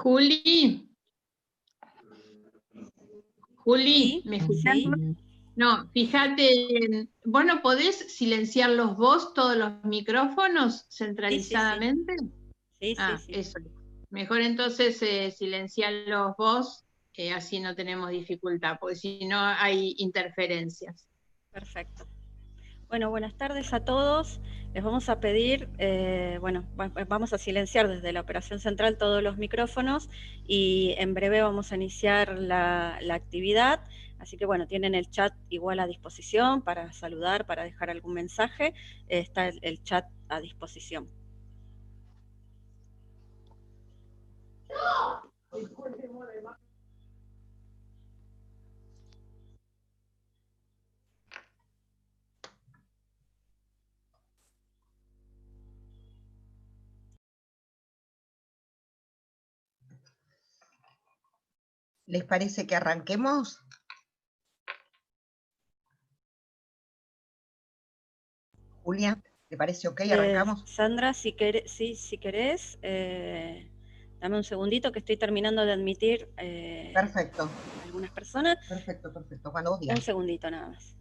Juli, Sí, ¿me escuchás? sí. No, fíjate, ¿vos no podés silenciarlos vos todos los micrófonos centralizadamente? Sí. Eso. Mejor entonces silenciarlos vos, así no tenemos dificultad, porque si no hay interferencias. Perfecto. Bueno, buenas tardes a todos. Les vamos a pedir, vamos a silenciar desde la operación central todos los micrófonos y en breve vamos a iniciar la actividad. Así que bueno, tienen el chat igual a disposición para saludar, para dejar algún mensaje. Está el chat a disposición. ¿Les parece que arranquemos? Julia, ¿te parece ok? ¿Arrancamos? Sandra, si querés, dame un segundito que estoy terminando de admitir Perfecto. algunas personas. Perfecto. Cuando vos digas. Un segundito nada más.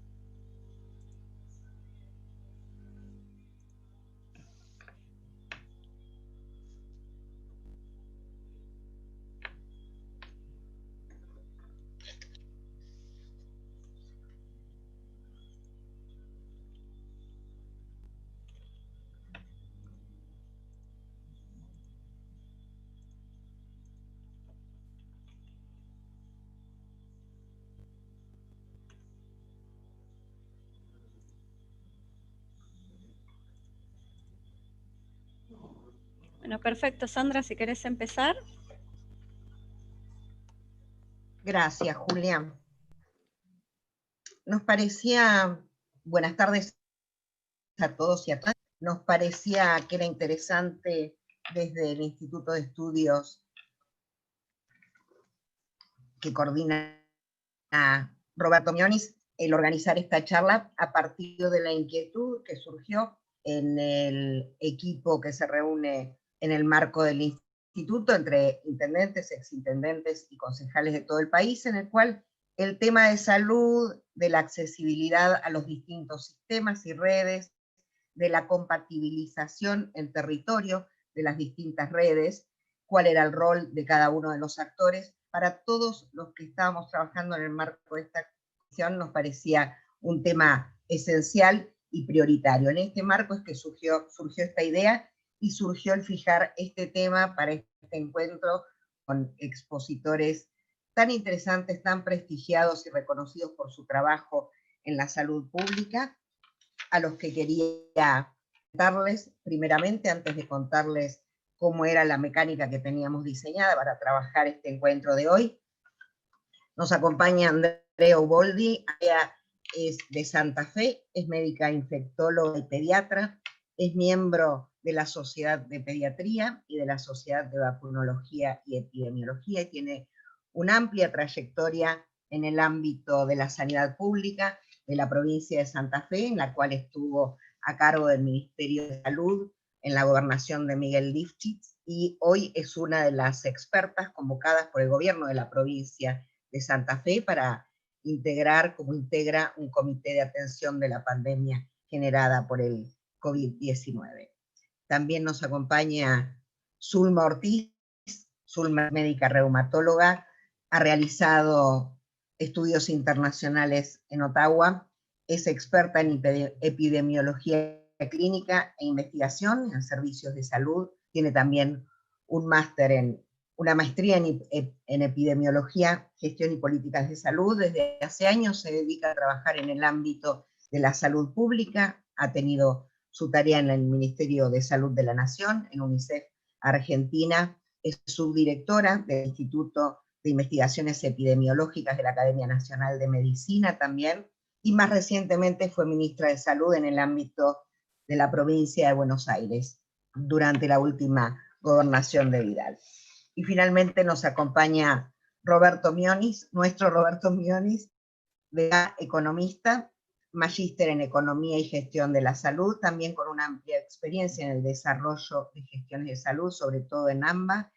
Bueno, perfecto. Sandra, si querés empezar. Gracias, Julia. Nos parecía, buenas tardes a todos y a todas, nos parecía que era interesante desde el Instituto de Estudios que coordina Roberto Mionis el organizar esta charla a partir de la inquietud que surgió en el equipo que se reúne en el marco del instituto entre intendentes, exintendentes y concejales de todo el país, en el cual el tema de salud, de la accesibilidad a los distintos sistemas y redes, de la compatibilización en territorio de las distintas redes, cuál era el rol de cada uno de los actores. Para todos los que estábamos trabajando en el marco de esta acción nos parecía un tema esencial y prioritario. En este marco es que surgió esta idea y surgió el fijar este tema para este encuentro con expositores tan interesantes, tan prestigiados y reconocidos por su trabajo en la salud pública, a los que quería contarles primeramente, antes de contarles cómo era la mecánica que teníamos diseñada para trabajar este encuentro de hoy. Nos acompaña Andrea Uboldi, ella es de Santa Fe, es médica infectóloga y pediatra, es miembro de la Sociedad de Pediatría y de la Sociedad de Vacunología y Epidemiología, y tiene una amplia trayectoria en el ámbito de la sanidad pública de la provincia de Santa Fe, en la cual estuvo a cargo del Ministerio de Salud en la gobernación de Miguel Lifchitz, y hoy es una de las expertas convocadas por el gobierno de la provincia de Santa Fe para integrar, como integra un comité de atención de la pandemia generada por el COVID-19. También nos acompaña Zulma Ortiz. Zulma, médica reumatóloga, ha realizado estudios internacionales en Ottawa, es experta en epidemiología clínica e investigación en servicios de salud, tiene también un máster una maestría en epidemiología, gestión y políticas de salud. Desde hace años se dedica a trabajar en el ámbito de la salud pública, ha tenido su tarea en el Ministerio de Salud de la Nación, en UNICEF Argentina, es subdirectora del Instituto de Investigaciones Epidemiológicas de la Academia Nacional de Medicina también, y más recientemente fue ministra de Salud en el ámbito de la provincia de Buenos Aires, durante la última gobernación de Vidal. Y finalmente nos acompaña Roberto Mionis, nuestro Roberto Mionis, economista, magíster en Economía y Gestión de la Salud, también con una amplia experiencia en el desarrollo de gestiones de salud, sobre todo en AMBA,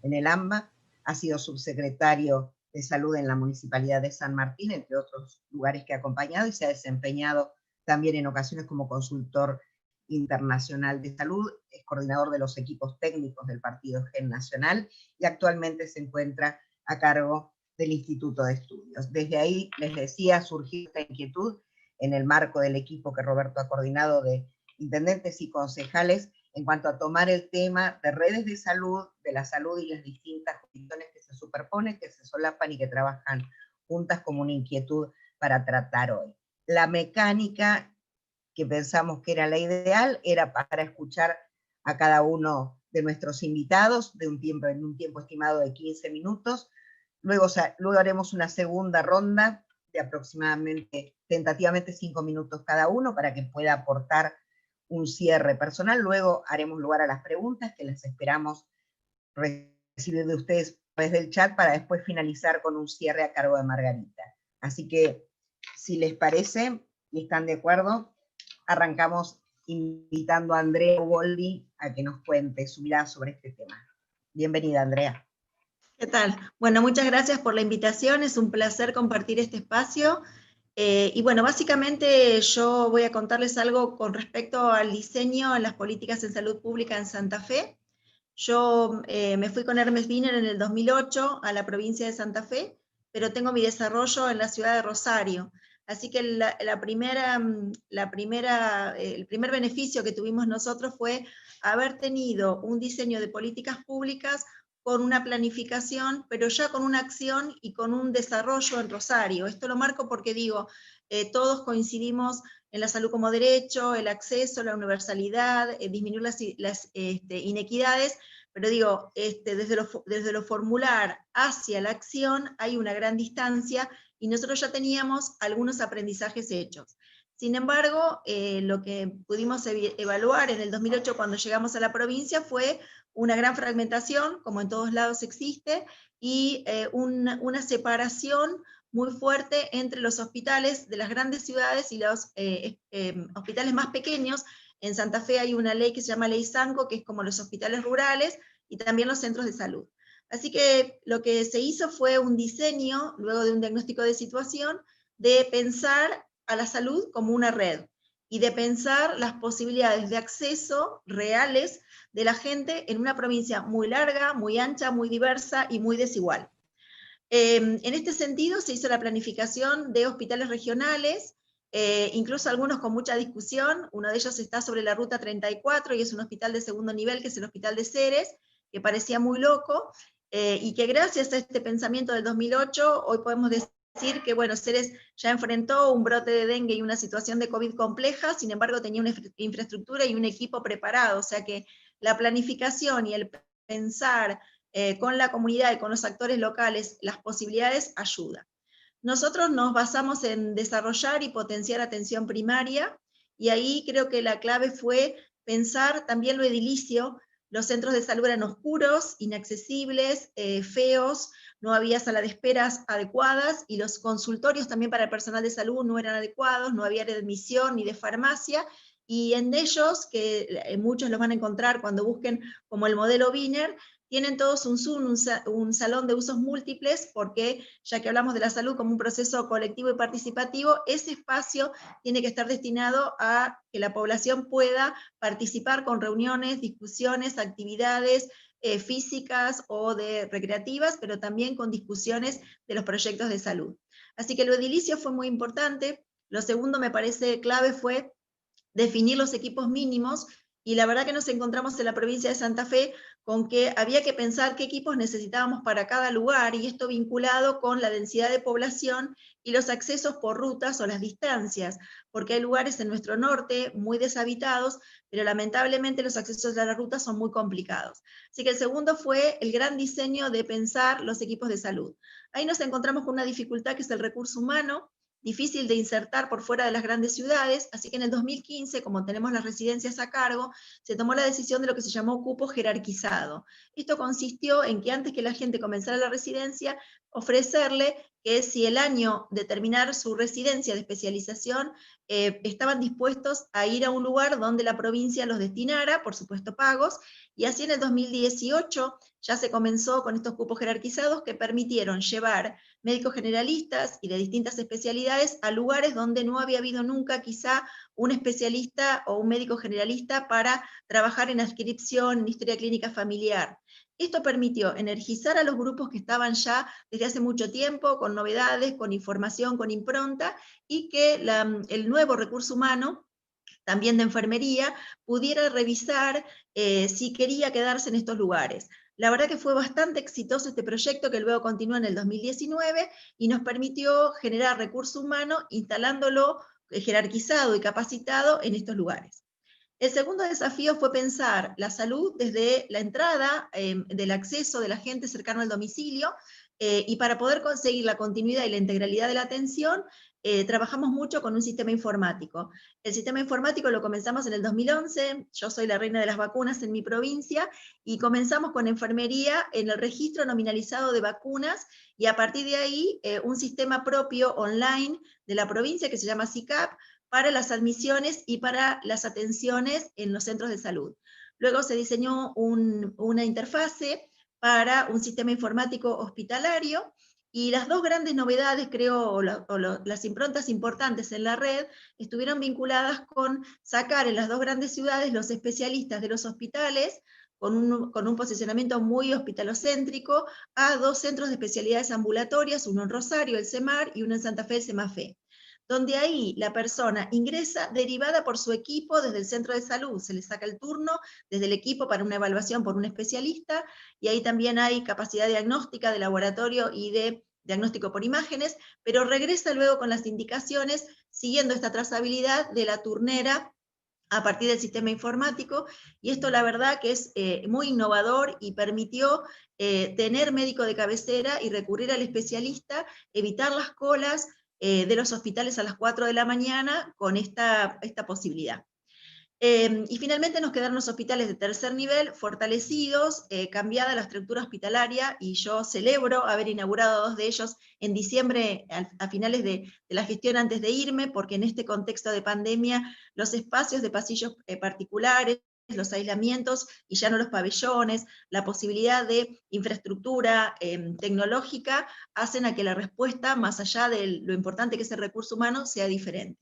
en el AMBA, ha sido subsecretario de Salud en la Municipalidad de San Martín, entre otros lugares que ha acompañado, y se ha desempeñado también en ocasiones como consultor internacional de salud, es coordinador de los equipos técnicos del Partido Gen Nacional y actualmente se encuentra a cargo del Instituto de Estudios. Desde ahí, les decía, surgió esta inquietud en el marco del equipo que Roberto ha coordinado de intendentes y concejales en cuanto a tomar el tema de redes de salud, de la salud y las distintas jurisdicciones que se superponen, que se solapan y que trabajan juntas como una inquietud para tratar hoy. La mecánica que pensamos que era la ideal era para escuchar a cada uno de nuestros invitados en un tiempo estimado de 15 minutos. Luego haremos una segunda ronda de aproximadamente, tentativamente 5 minutos cada uno para que pueda aportar un cierre personal. Luego haremos lugar a las preguntas que las esperamos recibir de ustedes a través del chat para después finalizar con un cierre a cargo de Margarita. Así que, si les parece y están de acuerdo, arrancamos invitando a Andrea Uboldi a que nos cuente su mirada sobre este tema. Bienvenida, Andrea. ¿Qué tal? Bueno, muchas gracias por la invitación, es un placer compartir este espacio. Y bueno, básicamente yo voy a contarles algo con respecto al diseño en las políticas en salud pública en Santa Fe. Yo me fui con Hermes Wiener en el 2008 a la provincia de Santa Fe, pero tengo mi desarrollo en la ciudad de Rosario. Así que el primer beneficio que tuvimos nosotros fue haber tenido un diseño de políticas públicas con una planificación, pero ya con una acción y con un desarrollo en Rosario. Esto lo marco porque digo, todos coincidimos en la salud como derecho, el acceso, la universalidad, disminuir las inequidades, pero digo, desde lo formular hacia la acción hay una gran distancia y nosotros ya teníamos algunos aprendizajes hechos. Sin embargo, lo que pudimos evaluar en el 2008 cuando llegamos a la provincia fue una gran fragmentación, como en todos lados existe, y una separación muy fuerte entre los hospitales de las grandes ciudades y los hospitales más pequeños. En Santa Fe hay una ley que se llama Ley Sanco, que es como los hospitales rurales, y también los centros de salud. Así que lo que se hizo fue un diseño, luego de un diagnóstico de situación, de pensar a la salud como una red, y de pensar las posibilidades de acceso reales de la gente en una provincia muy larga, muy ancha, muy diversa y muy desigual. En este sentido se hizo la planificación de hospitales regionales, incluso algunos con mucha discusión. Uno de ellos está sobre la ruta 34 y es un hospital de segundo nivel, que es el Hospital de Ceres, que parecía muy loco, y que gracias a este pensamiento del 2008, hoy podemos decir que, bueno, Ceres ya enfrentó un brote de dengue y una situación de COVID compleja, sin embargo tenía una infraestructura y un equipo preparado, o sea que la planificación y el pensar con la comunidad y con los actores locales las posibilidades ayuda. Nosotros nos basamos en desarrollar y potenciar atención primaria, y ahí creo que la clave fue pensar también lo edilicio. Los centros de salud eran oscuros, inaccesibles, feos, no había sala de esperas adecuadas, y los consultorios también para el personal de salud no eran adecuados, no había área de admisión ni de farmacia, y en ellos, que muchos los van a encontrar cuando busquen como el modelo Wiener, tienen todos un salón de usos múltiples, porque ya que hablamos de la salud como un proceso colectivo y participativo, ese espacio tiene que estar destinado a que la población pueda participar con reuniones, discusiones, actividades físicas o recreativas, pero también con discusiones de los proyectos de salud. Así que lo edilicio fue muy importante. Lo segundo me parece clave fue definir los equipos mínimos, y la verdad que nos encontramos en la provincia de Santa Fe con que había que pensar qué equipos necesitábamos para cada lugar, y esto vinculado con la densidad de población y los accesos por rutas o las distancias, porque hay lugares en nuestro norte muy deshabitados, pero lamentablemente los accesos a las rutas son muy complicados. Así que el segundo fue el gran diseño de pensar los equipos de salud. Ahí nos encontramos con una dificultad que es el recurso humano, difícil de insertar por fuera de las grandes ciudades, así que en el 2015, como tenemos las residencias a cargo, se tomó la decisión de lo que se llamó cupo jerarquizado. Esto consistió en que antes que la gente comenzara la residencia, ofrecerle que si el año de terminar su residencia de especialización estaban dispuestos a ir a un lugar donde la provincia los destinara, por supuesto pagos, y así en el 2018 ya se comenzó con estos cupos jerarquizados que permitieron llevar médicos generalistas y de distintas especialidades a lugares donde no había habido nunca quizá un especialista o un médico generalista para trabajar en adscripción, en historia clínica familiar. Esto permitió energizar a los grupos que estaban ya desde hace mucho tiempo, con novedades, con información, con impronta, y que el nuevo recurso humano, también de enfermería, pudiera revisar si quería quedarse en estos lugares. La verdad que fue bastante exitoso este proyecto, que luego continuó en el 2019, y nos permitió generar recurso humano instalándolo jerarquizado y capacitado en estos lugares. El segundo desafío fue pensar la salud desde la entrada del acceso de la gente cercano al domicilio, y para poder conseguir la continuidad y la integralidad de la atención, trabajamos mucho con un sistema informático. El sistema informático lo comenzamos en el 2011, yo soy la reina de las vacunas en mi provincia, y comenzamos con enfermería en el registro nominalizado de vacunas, y a partir de ahí un sistema propio online de la provincia que se llama SICAP, para las admisiones y para las atenciones en los centros de salud. Luego se diseñó una interfase para un sistema informático hospitalario, y las dos grandes novedades, creo, o las improntas importantes en la red, estuvieron vinculadas con sacar en las dos grandes ciudades los especialistas de los hospitales, con un posicionamiento muy hospitalocéntrico, a dos centros de especialidades ambulatorias, uno en Rosario, el CEMAR, y uno en Santa Fe, el CEMAFE, donde ahí la persona ingresa derivada por su equipo desde el centro de salud, se le saca el turno desde el equipo para una evaluación por un especialista, y ahí también hay capacidad diagnóstica de laboratorio y de diagnóstico por imágenes, pero regresa luego con las indicaciones, siguiendo esta trazabilidad de la turnera a partir del sistema informático, y esto la verdad que es muy innovador y permitió tener médico de cabecera y recurrir al especialista, evitar las colas de los hospitales a las 4 de la mañana con esta posibilidad. Y finalmente nos quedaron los hospitales de tercer nivel fortalecidos, cambiada la estructura hospitalaria, y yo celebro haber inaugurado dos de ellos en diciembre, a finales de la gestión antes de irme, porque en este contexto de pandemia los espacios de pasillos particulares, los aislamientos y ya no los pabellones, la posibilidad de infraestructura tecnológica, hacen a que la respuesta, más allá de lo importante que es el recurso humano, sea diferente.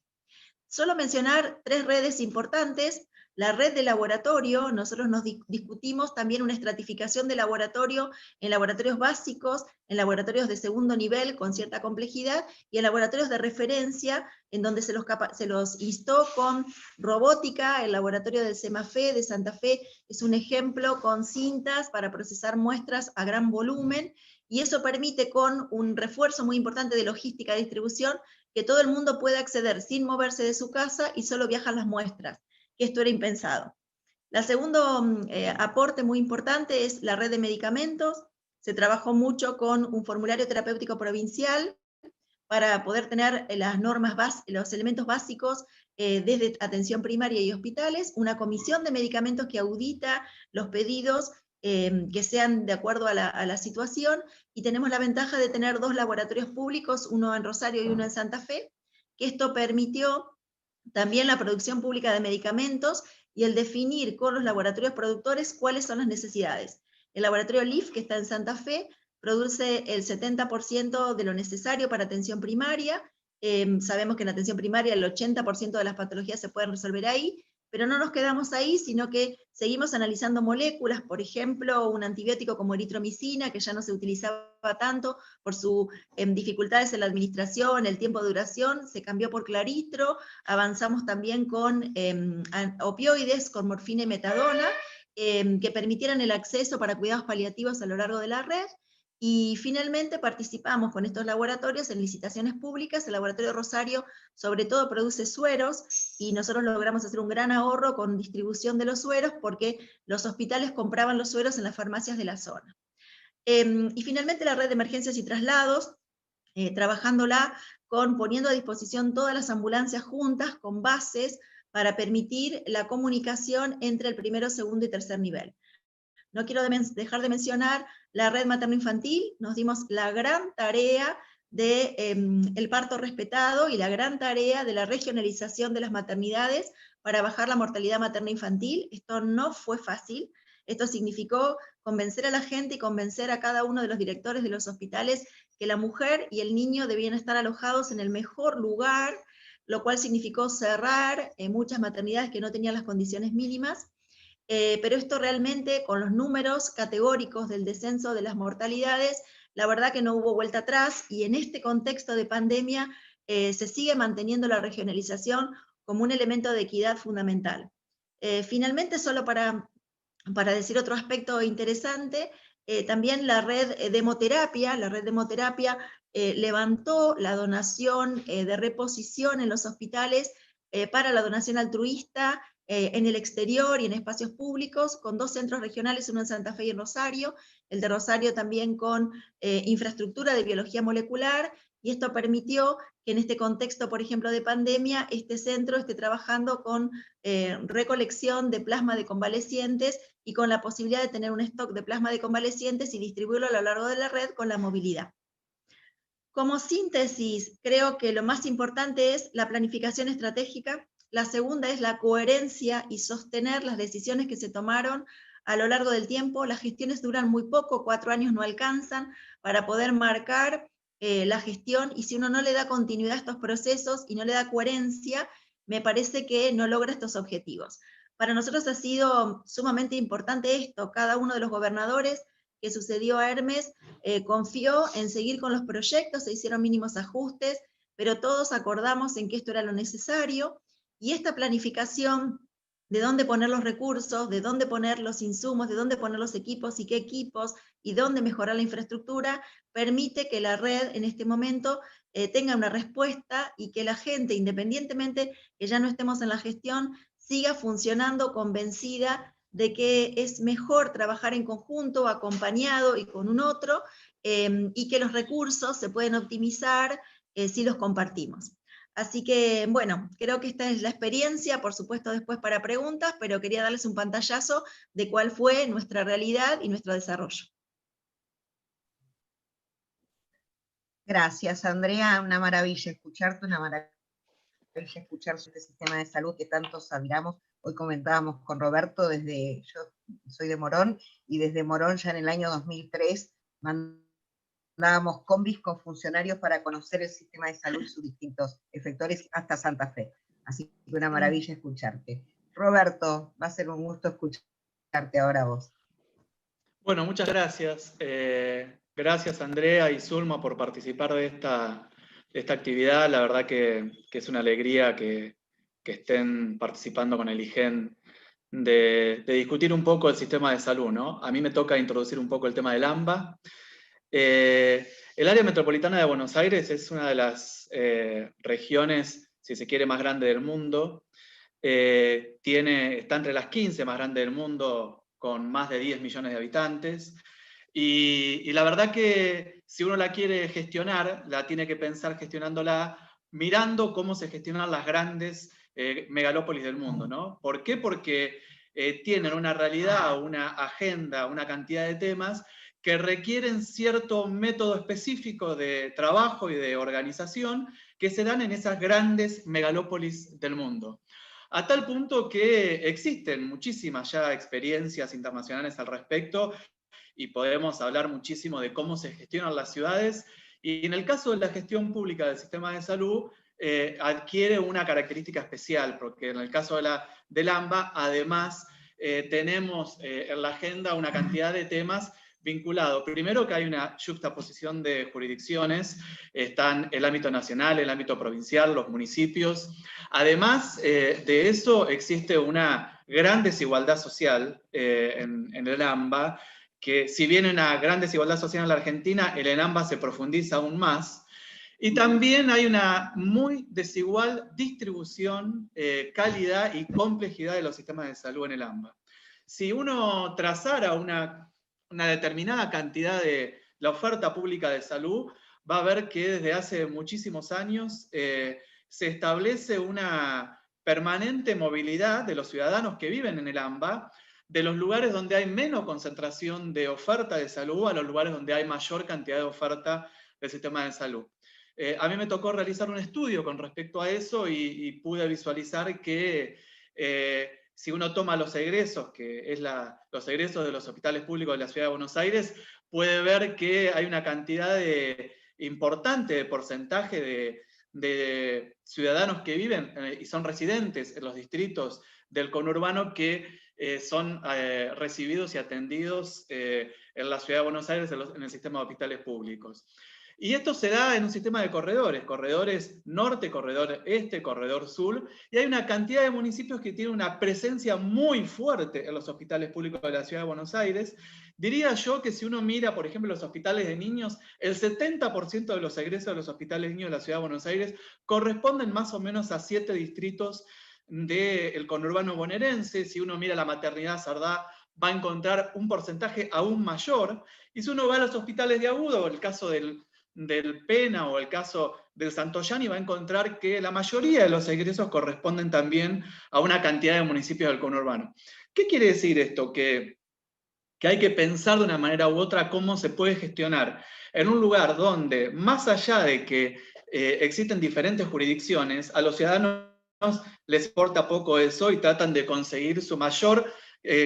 Solo mencionar tres redes importantes. La red de laboratorio, nosotros nos discutimos también una estratificación de laboratorio en laboratorios básicos, en laboratorios de segundo nivel con cierta complejidad, y en laboratorios de referencia, en donde se los instó con robótica. El laboratorio del CEMAFE de Santa Fe es un ejemplo, con cintas para procesar muestras a gran volumen, y eso permite, con un refuerzo muy importante de logística de distribución, que todo el mundo pueda acceder sin moverse de su casa y solo viajan las muestras, que esto era impensado. El segundo aporte muy importante es la red de medicamentos. Se trabajó mucho con un formulario terapéutico provincial para poder tener las normas, los elementos básicos desde atención primaria y hospitales, una comisión de medicamentos que audita los pedidos que sean de acuerdo a la situación, y tenemos la ventaja de tener dos laboratorios públicos, uno en Rosario y uno en Santa Fe, que esto permitió también la producción pública de medicamentos y el definir con los laboratorios productores cuáles son las necesidades. El laboratorio LIF, que está en Santa Fe, produce el 70% de lo necesario para atención primaria. Sabemos que en atención primaria el 80% de las patologías se pueden resolver ahí, pero no nos quedamos ahí, sino que seguimos analizando moléculas, por ejemplo, un antibiótico como eritromicina, que ya no se utilizaba tanto por sus dificultades en la administración, el tiempo de duración, se cambió por claritro. Avanzamos también con opioides, con morfina y metadona, que permitieran el acceso para cuidados paliativos a lo largo de la red. Y finalmente participamos con estos laboratorios en licitaciones públicas. El laboratorio Rosario sobre todo produce sueros, y nosotros logramos hacer un gran ahorro con distribución de los sueros, porque los hospitales compraban los sueros en las farmacias de la zona. Y finalmente la red de emergencias y traslados, trabajándola poniendo a disposición todas las ambulancias juntas, con bases, para permitir la comunicación entre el primero, segundo y tercer nivel. No quiero dejar de mencionar la red materno-infantil. Nos dimos la gran tarea del parto respetado y la gran tarea de la regionalización de las maternidades para bajar la mortalidad materno-infantil. Esto no fue fácil. Esto significó convencer a la gente y convencer a cada uno de los directores de los hospitales que la mujer y el niño debían estar alojados en el mejor lugar, lo cual significó cerrar muchas maternidades que no tenían las condiciones mínimas. Pero esto realmente, con los números categóricos del descenso de las mortalidades, la verdad que no hubo vuelta atrás, y en este contexto de pandemia se sigue manteniendo la regionalización como un elemento de equidad fundamental. Finalmente, solo para decir otro aspecto interesante, también la red de hemoterapia levantó la donación de reposición en los hospitales para la donación altruista en el exterior y en espacios públicos, con 2 centros regionales, uno en Santa Fe y en Rosario, el de Rosario también con infraestructura de biología molecular, y esto permitió que en este contexto, por ejemplo, de pandemia, este centro esté trabajando con recolección de plasma de convalecientes y con la posibilidad de tener un stock de plasma de convalecientes y distribuirlo a lo largo de la red con la movilidad. Como síntesis, creo que lo más importante es la planificación estratégica. La segunda es la coherencia y sostener las decisiones que se tomaron a lo largo del tiempo. Las gestiones duran muy poco, 4 años no alcanzan para poder marcar la gestión, y si uno no le da continuidad a estos procesos y no le da coherencia, me parece que no logra estos objetivos. Para nosotros ha sido sumamente importante esto. Cada uno de los gobernadores que sucedió a Hermes confió en seguir con los proyectos, se hicieron mínimos ajustes, pero todos acordamos en que esto era lo necesario, y esta planificación de dónde poner los recursos, de dónde poner los insumos, de dónde poner los equipos y qué equipos, y dónde mejorar la infraestructura, permite que la red en este momento tenga una respuesta, y que la gente, independientemente que ya no estemos en la gestión, siga funcionando convencida de que es mejor trabajar en conjunto, acompañado y con un otro, y que los recursos se pueden optimizar si los compartimos. Así que, bueno, creo que esta es la experiencia, por supuesto después para preguntas, pero quería darles un pantallazo de cuál fue nuestra realidad y nuestro desarrollo. Gracias, Andrea. Una maravilla escucharte, una maravilla escuchar sobre este sistema de salud que tantos admiramos. Hoy comentábamos con Roberto, yo soy de Morón, y desde Morón ya en el año 2003 mandábamos combis con funcionarios para conocer el sistema de salud y sus distintos efectores hasta Santa Fe. Así que una maravilla escucharte. Roberto, va a ser un gusto escucharte ahora vos. Bueno, muchas gracias. Gracias, Andrea y Zulma, por participar de esta actividad. La verdad que es una alegría que estén participando con el IGEN de discutir un poco el sistema de salud, ¿no? A mí me toca introducir un poco el tema del AMBA. El área metropolitana de Buenos Aires es una de las regiones, si se quiere, más grande del mundo. Está entre las 15 más grandes del mundo, con más de 10 millones de habitantes. Y la verdad que si uno la quiere gestionar, la tiene que pensar gestionándola mirando cómo se gestionan las grandes megalópolis del mundo, ¿no? ¿Por qué? Porque tienen una realidad, una agenda, una cantidad de temas que requieren cierto método específico de trabajo y de organización que se dan en esas grandes megalópolis del mundo. A tal punto que existen muchísimas ya experiencias internacionales al respecto, y podemos hablar muchísimo de cómo se gestionan las ciudades, y en el caso de la gestión pública del sistema de salud, adquiere una característica especial, porque en el caso del AMBA, además, tenemos en la agenda una cantidad de temas vinculados. Primero, que hay una juxtaposición de jurisdicciones, están el ámbito nacional, el ámbito provincial, los municipios. Además de eso, existe una gran desigualdad social en el AMBA, que si bien hay una gran desigualdad social en la Argentina, en el AMBA se profundiza aún más. Y también hay una muy desigual distribución, calidad y complejidad de los sistemas de salud en el AMBA. Si uno trazara una determinada cantidad de la oferta pública de salud, va a ver que desde hace muchísimos años se establece una permanente movilidad de los ciudadanos que viven en el AMBA de los lugares donde hay menos concentración de oferta de salud a los lugares donde hay mayor cantidad de oferta del sistema de salud. A mí me tocó realizar un estudio con respecto a eso y pude visualizar que si uno toma los egresos, que es los egresos de los hospitales públicos de la Ciudad de Buenos Aires, puede ver que hay una cantidad importante de porcentaje de ciudadanos que viven y son residentes en los distritos del conurbano que son recibidos y atendidos en la Ciudad de Buenos Aires en el sistema de hospitales públicos. Y esto se da en un sistema de corredores norte, corredor este, corredor sur, y hay una cantidad de municipios que tienen una presencia muy fuerte en los hospitales públicos de la Ciudad de Buenos Aires. Diría yo que si uno mira, por ejemplo, los hospitales de niños, el 70% de los egresos de los hospitales de niños de la Ciudad de Buenos Aires corresponden más o menos a 7 distritos del conurbano bonaerense. Si uno mira la maternidad Sardá, va a encontrar un porcentaje aún mayor. Y si uno va a los hospitales de Agudo, o el caso del Pena o el caso del Santoyani, va a encontrar que la mayoría de los egresos corresponden también a una cantidad de municipios del conurbano. ¿Qué quiere decir esto? Que hay que pensar de una manera u otra cómo se puede gestionar en un lugar donde, más allá de que existen diferentes jurisdicciones, a los ciudadanos les importa poco eso y tratan de conseguir su mayor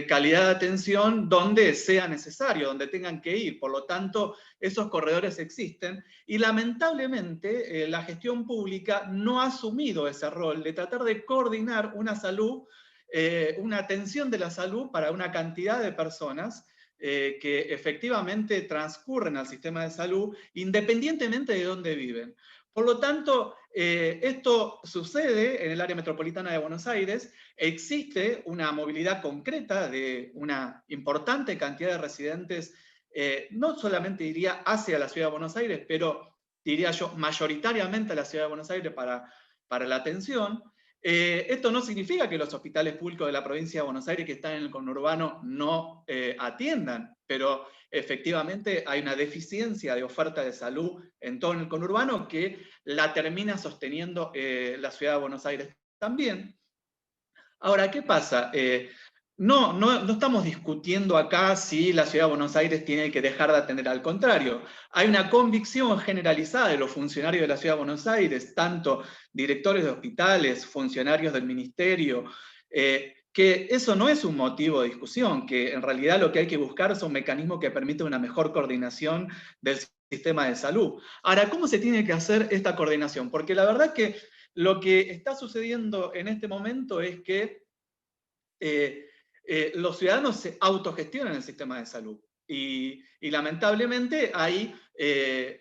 calidad de atención donde sea necesario, donde tengan que ir. Por lo tanto, esos corredores existen y lamentablemente la gestión pública no ha asumido ese rol de tratar de coordinar una salud, una atención de la salud para una cantidad de personas que efectivamente transcurren al sistema de salud independientemente de dónde viven. Por lo tanto, esto sucede en el área metropolitana de Buenos Aires. Existe una movilidad concreta de una importante cantidad de residentes, no solamente diría hacia la Ciudad de Buenos Aires, pero diría yo mayoritariamente a la Ciudad de Buenos Aires para la atención. Esto no significa que los hospitales públicos de la provincia de Buenos Aires que están en el conurbano no atiendan, pero efectivamente hay una deficiencia de oferta de salud en todo el conurbano que la termina sosteniendo la Ciudad de Buenos Aires también. Ahora, ¿qué pasa? No estamos discutiendo acá si la Ciudad de Buenos Aires tiene que dejar de atender, al contrario. Hay una convicción generalizada de los funcionarios de la Ciudad de Buenos Aires, tanto directores de hospitales, funcionarios del ministerio, que eso no es un motivo de discusión, que en realidad lo que hay que buscar es un mecanismo que permita una mejor coordinación del sistema de salud. Ahora, ¿cómo se tiene que hacer esta coordinación? Porque la verdad que lo que está sucediendo en este momento es que los ciudadanos se autogestionan el sistema de salud. Y lamentablemente hay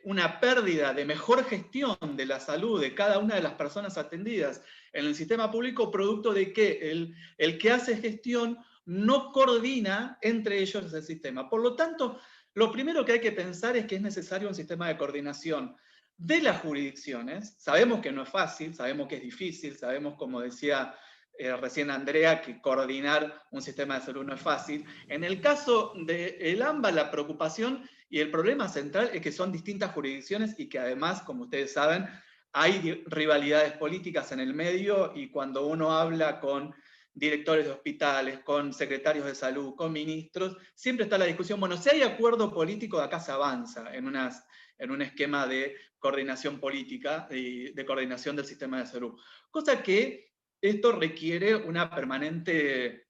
una pérdida de mejor gestión de la salud de cada una de las personas atendidas en el sistema público, producto de que el que hace gestión no coordina entre ellos el sistema. Por lo tanto, lo primero que hay que pensar es que es necesario un sistema de coordinación de las jurisdicciones. Sabemos que no es fácil, sabemos que es difícil, sabemos, como decía recién Andrea, que coordinar un sistema de salud no es fácil. En el caso del AMBA, la preocupación y el problema central es que son distintas jurisdicciones y que además, como ustedes saben, hay rivalidades políticas en el medio, y cuando uno habla con directores de hospitales, con secretarios de salud, con ministros, siempre está la discusión, bueno, si hay acuerdo político, de acá se avanza en un esquema de coordinación política y de coordinación del sistema de salud. Cosa que esto requiere una permanente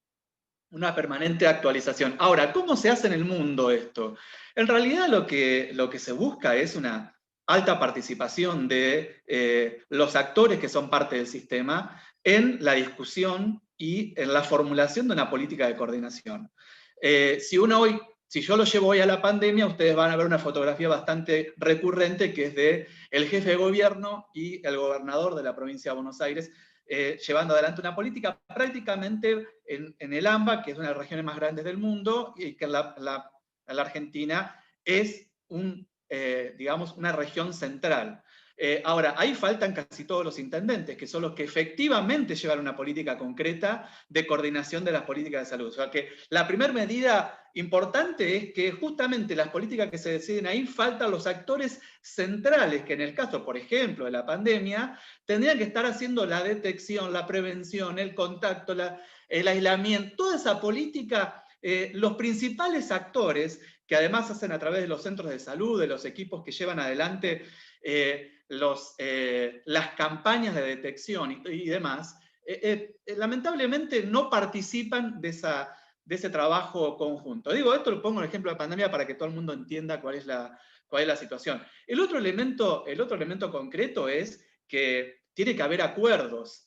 actualización. Ahora, ¿cómo se hace en el mundo esto? En realidad lo que se busca es una alta participación de los actores que son parte del sistema en la discusión y en la formulación de una política de coordinación. Si yo lo llevo hoy a la pandemia, ustedes van a ver una fotografía bastante recurrente que es de el jefe de gobierno y el gobernador de la provincia de Buenos Aires, llevando adelante una política prácticamente en el AMBA, que es una de las regiones más grandes del mundo, y que en la Argentina es digamos, una región central. Ahora, ahí faltan casi todos los intendentes, que son los que efectivamente llevan una política concreta de coordinación de las políticas de salud. O sea que la primera medida importante es que justamente las políticas que se deciden ahí faltan los actores centrales, que en el caso, por ejemplo, de la pandemia, tendrían que estar haciendo la detección, la prevención, el contacto, el aislamiento, toda esa política. Los principales actores, que además hacen a través de los centros de salud, de los equipos que llevan adelante las campañas de detección y demás, lamentablemente no participan de ese trabajo conjunto. Digo, esto lo pongo en el ejemplo de la pandemia para que todo el mundo entienda cuál es la situación. El otro elemento concreto es que tiene que haber acuerdos.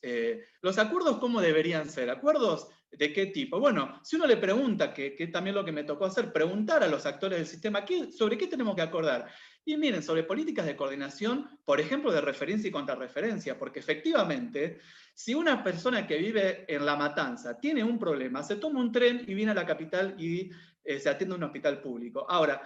¿Los acuerdos cómo deberían ser? ¿Acuerdos de qué tipo? Bueno, si uno le pregunta, que también lo que me tocó hacer, preguntar a los actores del sistema, ¿sobre qué tenemos que acordar? Y miren, sobre políticas de coordinación, por ejemplo, de referencia y contrarreferencia, porque efectivamente, si una persona que vive en La Matanza tiene un problema, se toma un tren y viene a la capital y se atiende en un hospital público. Ahora,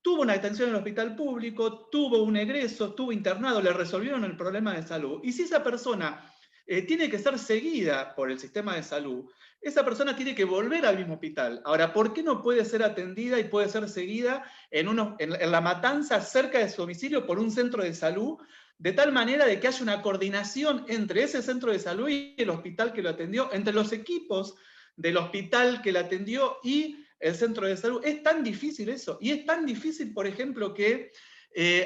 tuvo una atención en el hospital público, tuvo un egreso, estuvo internado, le resolvieron el problema de salud. Y si esa persona tiene que ser seguida por el sistema de salud, esa persona tiene que volver al mismo hospital. Ahora, ¿por qué no puede ser atendida y puede ser seguida en La Matanza, cerca de su domicilio, por un centro de salud, de tal manera de que haya una coordinación entre ese centro de salud y el hospital que lo atendió, entre los equipos del hospital que lo atendió y el centro de salud? Es tan difícil eso, y es tan difícil, por ejemplo, que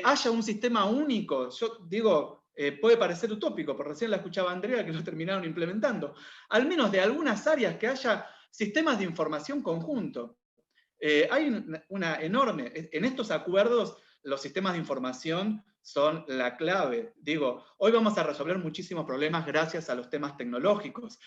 haya un sistema único. Yo digo, puede parecer utópico, pero recién la escuchaba Andrea que lo terminaron implementando. Al menos de algunas áreas que haya sistemas de información conjunto. Hay una enorme, en estos acuerdos los sistemas de información son la clave. Digo, hoy vamos a resolver muchísimos problemas gracias a los temas tecnológicos.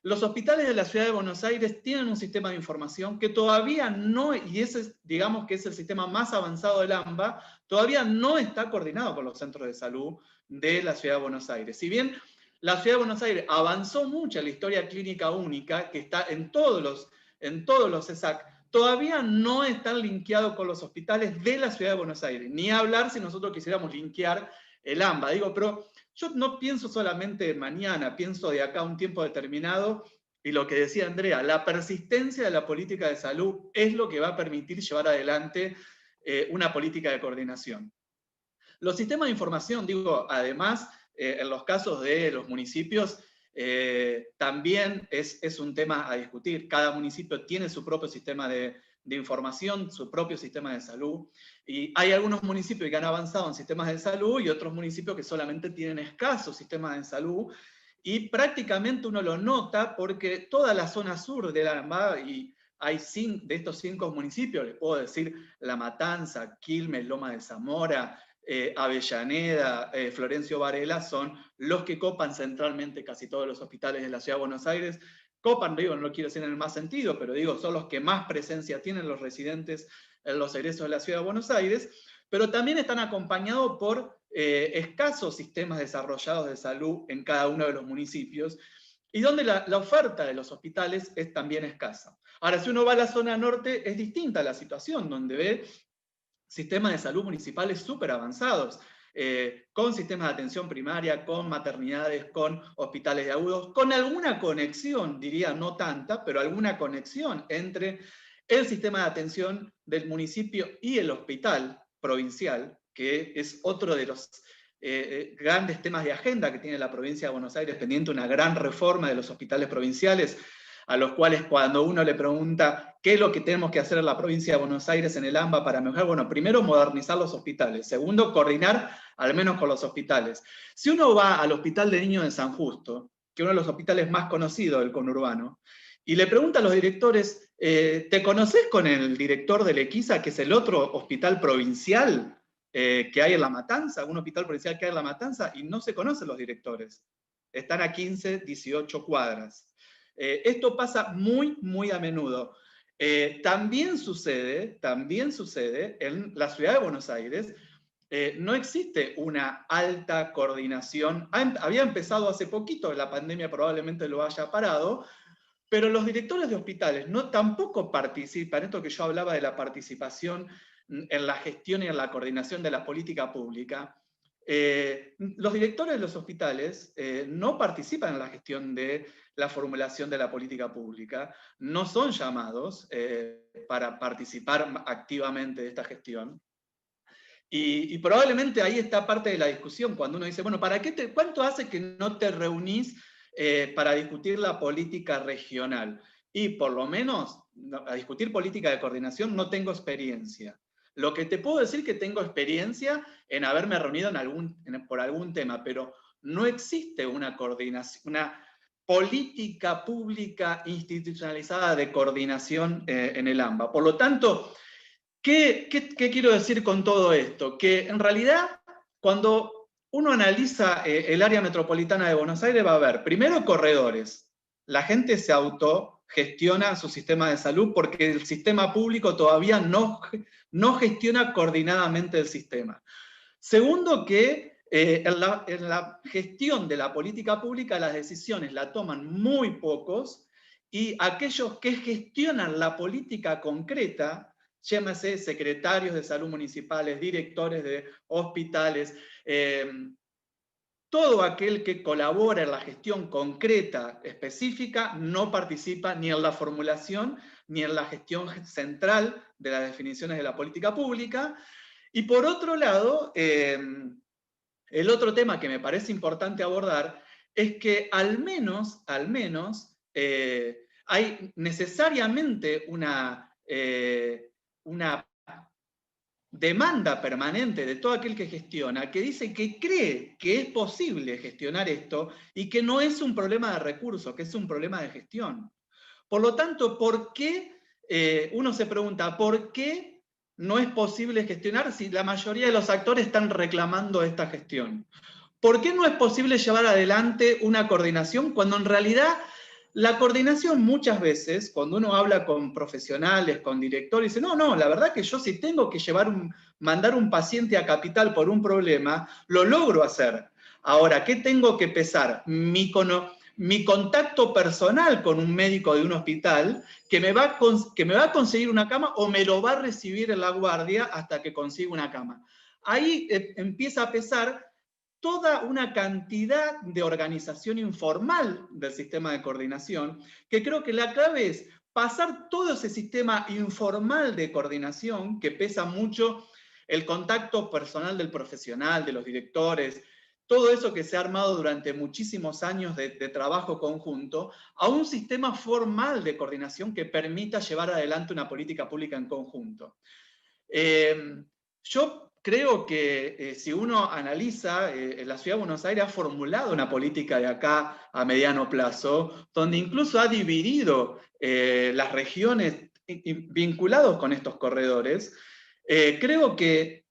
Los hospitales de la Ciudad de Buenos Aires tienen un sistema de información que todavía no, y ese digamos que es el sistema más avanzado del AMBA, todavía no está coordinado con los centros de salud de la Ciudad de Buenos Aires. Si bien la Ciudad de Buenos Aires avanzó mucho en la historia clínica única, que está en todos los ESAC, todavía no están linkeados con los hospitales de la Ciudad de Buenos Aires. Ni hablar si nosotros quisiéramos linkear el AMBA. Digo, pero yo no pienso solamente mañana, pienso de acá a un tiempo determinado, y lo que decía Andrea, la persistencia de la política de salud es lo que va a permitir llevar adelante una política de coordinación. Los sistemas de información, digo, además, en los casos de los municipios, también es un tema a discutir. Cada municipio tiene su propio sistema de información, su propio sistema de salud, y hay algunos municipios que han avanzado en sistemas de salud y otros municipios que solamente tienen escasos sistemas de salud, y prácticamente uno lo nota porque toda la zona sur de la AMBA, y hay de estos 5 municipios, les puedo decir La Matanza, Quilmes, Loma de Zamora, Avellaneda, Florencio Varela, son los que copan centralmente casi todos los hospitales de la Ciudad de Buenos Aires. Copan, digo, no lo quiero decir en el más sentido, pero digo, son los que más presencia tienen los residentes en los egresos de la Ciudad de Buenos Aires, pero también están acompañados por escasos sistemas desarrollados de salud en cada uno de los municipios, y donde la oferta de los hospitales es también escasa. Ahora, si uno va a la zona norte, es distinta la situación, donde ve sistemas de salud municipales súper avanzados, con sistemas de atención primaria, con maternidades, con hospitales de agudos, con alguna conexión, diría no tanta, pero alguna conexión entre el sistema de atención del municipio y el hospital provincial, que es otro de los grandes temas de agenda que tiene la provincia de Buenos Aires, pendiente una gran reforma de los hospitales provinciales, a los cuales cuando uno le pregunta qué es lo que tenemos que hacer en la provincia de Buenos Aires en el AMBA para mejorar, bueno, primero modernizar los hospitales, segundo coordinar al menos con los hospitales. Si uno va al Hospital de Niños de San Justo, que es uno de los hospitales más conocidos del conurbano, y le pregunta a los directores, ¿te conoces con el director del EQUISA, que es el otro hospital provincial que hay en La Matanza, un hospital provincial que hay en La Matanza? Y no se conocen los directores. Están a 15, 18 cuadras. Esto pasa muy, muy a menudo. También sucede en la Ciudad de Buenos Aires, no existe una alta coordinación. Había empezado hace poquito, la pandemia probablemente lo haya parado, pero los directores de hospitales tampoco participan, esto que yo hablaba de la participación en la gestión y en la coordinación de la política pública, los directores de los hospitales no participan en la gestión de la formulación de la política pública, no son llamados para participar activamente de esta gestión. Y probablemente ahí está parte de la discusión, cuando uno dice, bueno, ¿cuánto hace que no te reunís para discutir la política regional? Y por lo menos, a discutir política de coordinación no tengo experiencia. Lo que te puedo decir es que tengo experiencia en haberme reunido por algún tema, pero no existe una coordinación, una política pública institucionalizada de coordinación en el AMBA. Por lo tanto, ¿qué quiero decir con todo esto? Que en realidad, cuando uno analiza el área metropolitana de Buenos Aires, va a haber, primero, corredores. La gente se autogestiona su sistema de salud porque el sistema público todavía no gestiona coordinadamente el sistema. Segundo, que en la gestión de la política pública las decisiones la toman muy pocos, y aquellos que gestionan la política concreta, llámese secretarios de salud municipales, directores de hospitales, todo aquel que colabora en la gestión concreta, específica, no participa ni en la formulación ni en la gestión central de las definiciones de la política pública. Y por otro lado, el otro tema que me parece importante abordar es que al menos hay necesariamente una demanda permanente de todo aquel que gestiona, que dice que cree que es posible gestionar esto y que no es un problema de recursos, que es un problema de gestión. Por lo tanto, ¿por qué? Uno se pregunta, ¿por qué no es posible gestionar si la mayoría de los actores están reclamando esta gestión? ¿Por qué no es posible llevar adelante una coordinación cuando en realidad la coordinación muchas veces, cuando uno habla con profesionales, con directores, dice, no, la verdad que yo si tengo que mandar un paciente a Capital por un problema, lo logro hacer. Ahora, ¿qué tengo que pesar? Mi contacto personal con un médico de un hospital que me va a conseguir una cama o me lo va a recibir en la guardia hasta que consiga una cama. Ahí empieza a pesar toda una cantidad de organización informal del sistema de coordinación, que creo que la clave es pasar todo ese sistema informal de coordinación, que pesa mucho el contacto personal del profesional, de los directores, todo eso que se ha armado durante muchísimos años de trabajo conjunto, a un sistema formal de coordinación que permita llevar adelante una política pública en conjunto. Yo creo que si uno analiza, la Ciudad de Buenos Aires ha formulado una política de acá a mediano plazo, donde incluso ha dividido las regiones vinculados con estos corredores. Creo que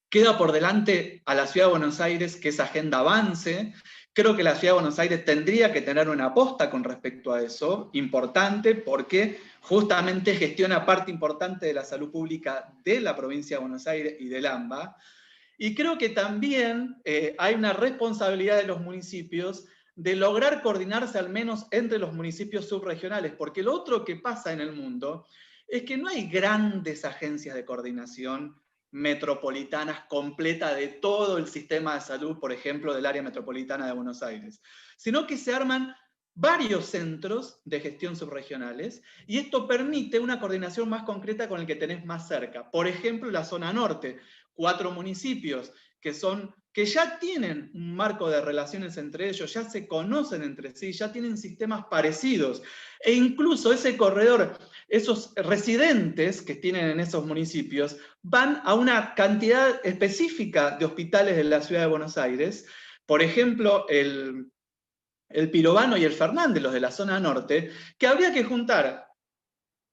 queda por delante a la Ciudad de Buenos Aires que esa agenda avance. Creo que la Ciudad de Buenos Aires tendría que tener una aposta con respecto a eso, importante, porque justamente gestiona parte importante de la salud pública de la provincia de Buenos Aires y del AMBA. Y creo que también hay una responsabilidad de los municipios de lograr coordinarse al menos entre los municipios subregionales, porque lo otro que pasa en el mundo es que no hay grandes agencias de coordinación metropolitanas completa de todo el sistema de salud, por ejemplo, del área metropolitana de Buenos Aires, sino que se arman varios centros de gestión subregionales, y esto permite una coordinación más concreta con el que tenés más cerca. Por ejemplo, la zona norte, 4 municipios que ya tienen un marco de relaciones entre ellos, ya se conocen entre sí, ya tienen sistemas parecidos, e incluso ese corredor, esos residentes que tienen en esos municipios, van a una cantidad específica de hospitales de la Ciudad de Buenos Aires. Por ejemplo, el Pirovano y el Fernández, los de la zona norte, que habría que juntar,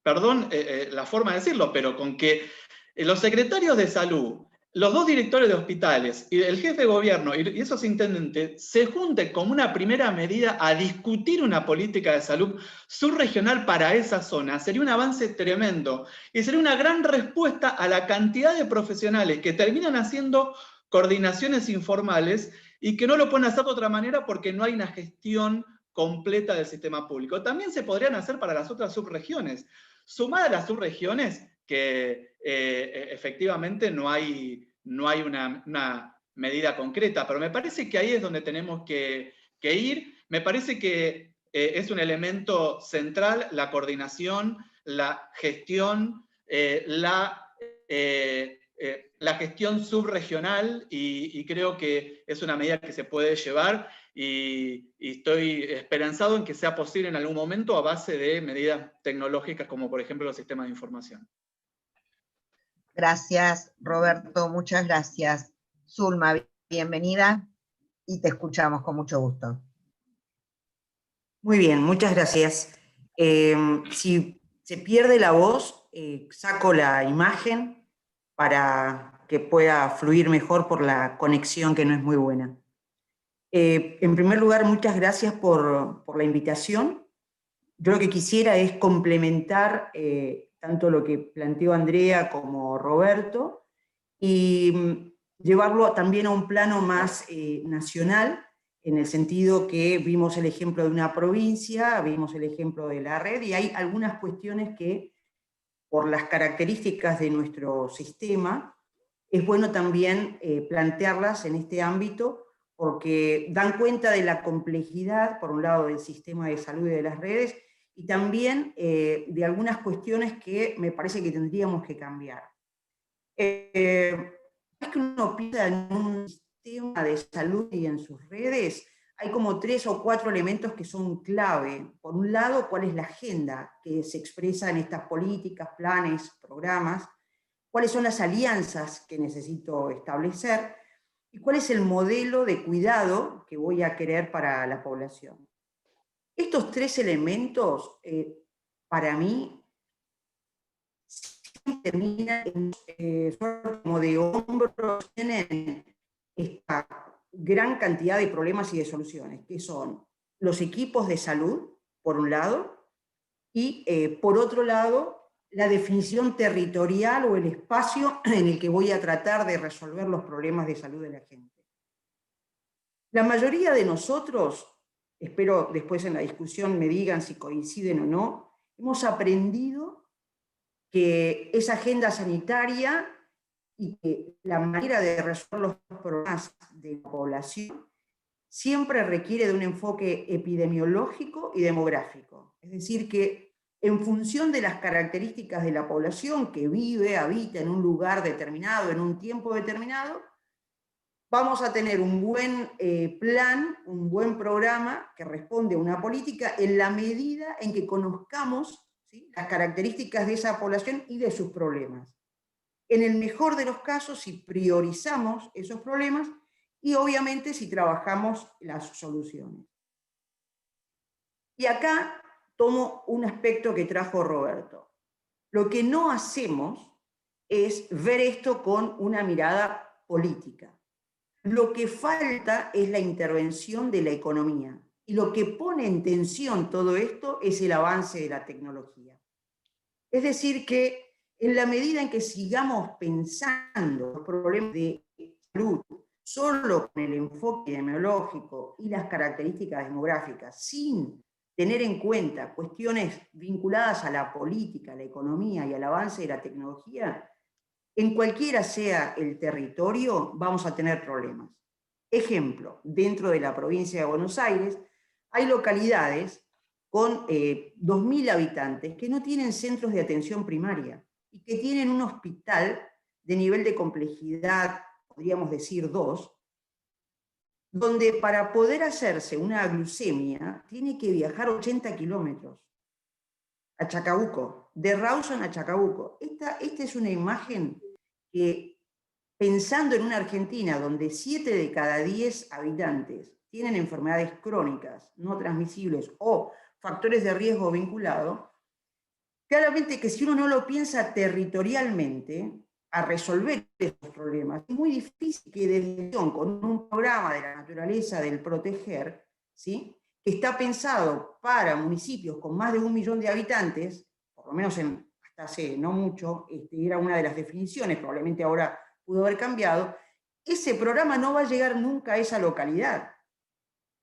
perdón la forma de decirlo, pero con que los secretarios de salud, los 2 directores de hospitales y el jefe de gobierno y esos intendentes se junten como una primera medida a discutir una política de salud subregional para esa zona, sería un avance tremendo y sería una gran respuesta a la cantidad de profesionales que terminan haciendo coordinaciones informales y que no lo pueden hacer de otra manera porque no hay una gestión completa del sistema público. También se podrían hacer para las otras subregiones. Sumadas a las subregiones, que efectivamente no hay una medida concreta, pero me parece que ahí es donde tenemos que ir. Me parece que es un elemento central la coordinación, la gestión, la gestión subregional, y creo que es una medida que se puede llevar, y estoy esperanzado en que sea posible en algún momento a base de medidas tecnológicas como por ejemplo los sistemas de información. Gracias, Roberto, muchas gracias. Zulma, bienvenida y te escuchamos con mucho gusto. Muy bien, muchas gracias. Si se pierde la voz, saco la imagen para que pueda fluir mejor por la conexión que no es muy buena. En primer lugar, muchas gracias por la invitación. Yo lo que quisiera es complementar tanto lo que planteó Andrea como Roberto y llevarlo también a un plano más nacional, en el sentido que vimos el ejemplo de una provincia, vimos el ejemplo de la red, y hay algunas cuestiones que, por las características de nuestro sistema, es bueno también plantearlas en este ámbito, porque dan cuenta de la complejidad, por un lado, del sistema de salud y de las redes, y también de algunas cuestiones que me parece que tendríamos que cambiar. Es que uno piensa en un sistema de salud y en sus redes, hay como 3 o 4 elementos que son clave. Por un lado, ¿cuál es la agenda que se expresa en estas políticas, planes, programas? ¿Cuáles son las alianzas que necesito establecer? ¿Y cuál es el modelo de cuidado que voy a querer para la población? Estos 3 elementos, para mí, terminan como de hombros, tienen esta gran cantidad de problemas y de soluciones, que son los equipos de salud, por un lado, y por otro lado, la definición territorial o el espacio en el que voy a tratar de resolver los problemas de salud de la gente. La mayoría de nosotros, espero después en la discusión me digan si coinciden o no, hemos aprendido que esa agenda sanitaria y que la manera de resolver los problemas de la población siempre requiere de un enfoque epidemiológico y demográfico. Es decir, que en función de las características de la población que vive, habita en un lugar determinado, en un tiempo determinado, vamos a tener un buen plan, un buen programa que responde a una política en la medida en que conozcamos, ¿sí?, las características de esa población y de sus problemas. En el mejor de los casos, si priorizamos esos problemas y obviamente si trabajamos las soluciones. Y acá tomo un aspecto que trajo Roberto. Lo que no hacemos es ver esto con una mirada política. Lo que falta es la intervención de la economía. Y lo que pone en tensión todo esto es el avance de la tecnología. Es decir, que en la medida en que sigamos pensando los problemas de salud solo con el enfoque epidemiológico y las características demográficas, sin tener en cuenta cuestiones vinculadas a la política, a la economía y al avance de la tecnología, en cualquiera sea el territorio vamos a tener problemas. Ejemplo, dentro de la provincia de Buenos Aires hay localidades con 2.000 habitantes que no tienen centros de atención primaria y que tienen un hospital de nivel de complejidad, podríamos decir 2, donde para poder hacerse una glucemia tiene que viajar 80 kilómetros a Chacabuco, de Rawson a Chacabuco. Esta es una imagen que, pensando en una Argentina donde 7 de cada 10 habitantes tienen enfermedades crónicas, no transmisibles o factores de riesgo vinculados, claramente que si uno no lo piensa territorialmente a resolver esos problemas, es muy difícil que desde con un programa de la naturaleza del proteger, ¿sí?, que está pensado para municipios con más de 1 millón de habitantes, por lo menos hasta hace no mucho, era una de las definiciones, probablemente ahora pudo haber cambiado, ese programa no va a llegar nunca a esa localidad,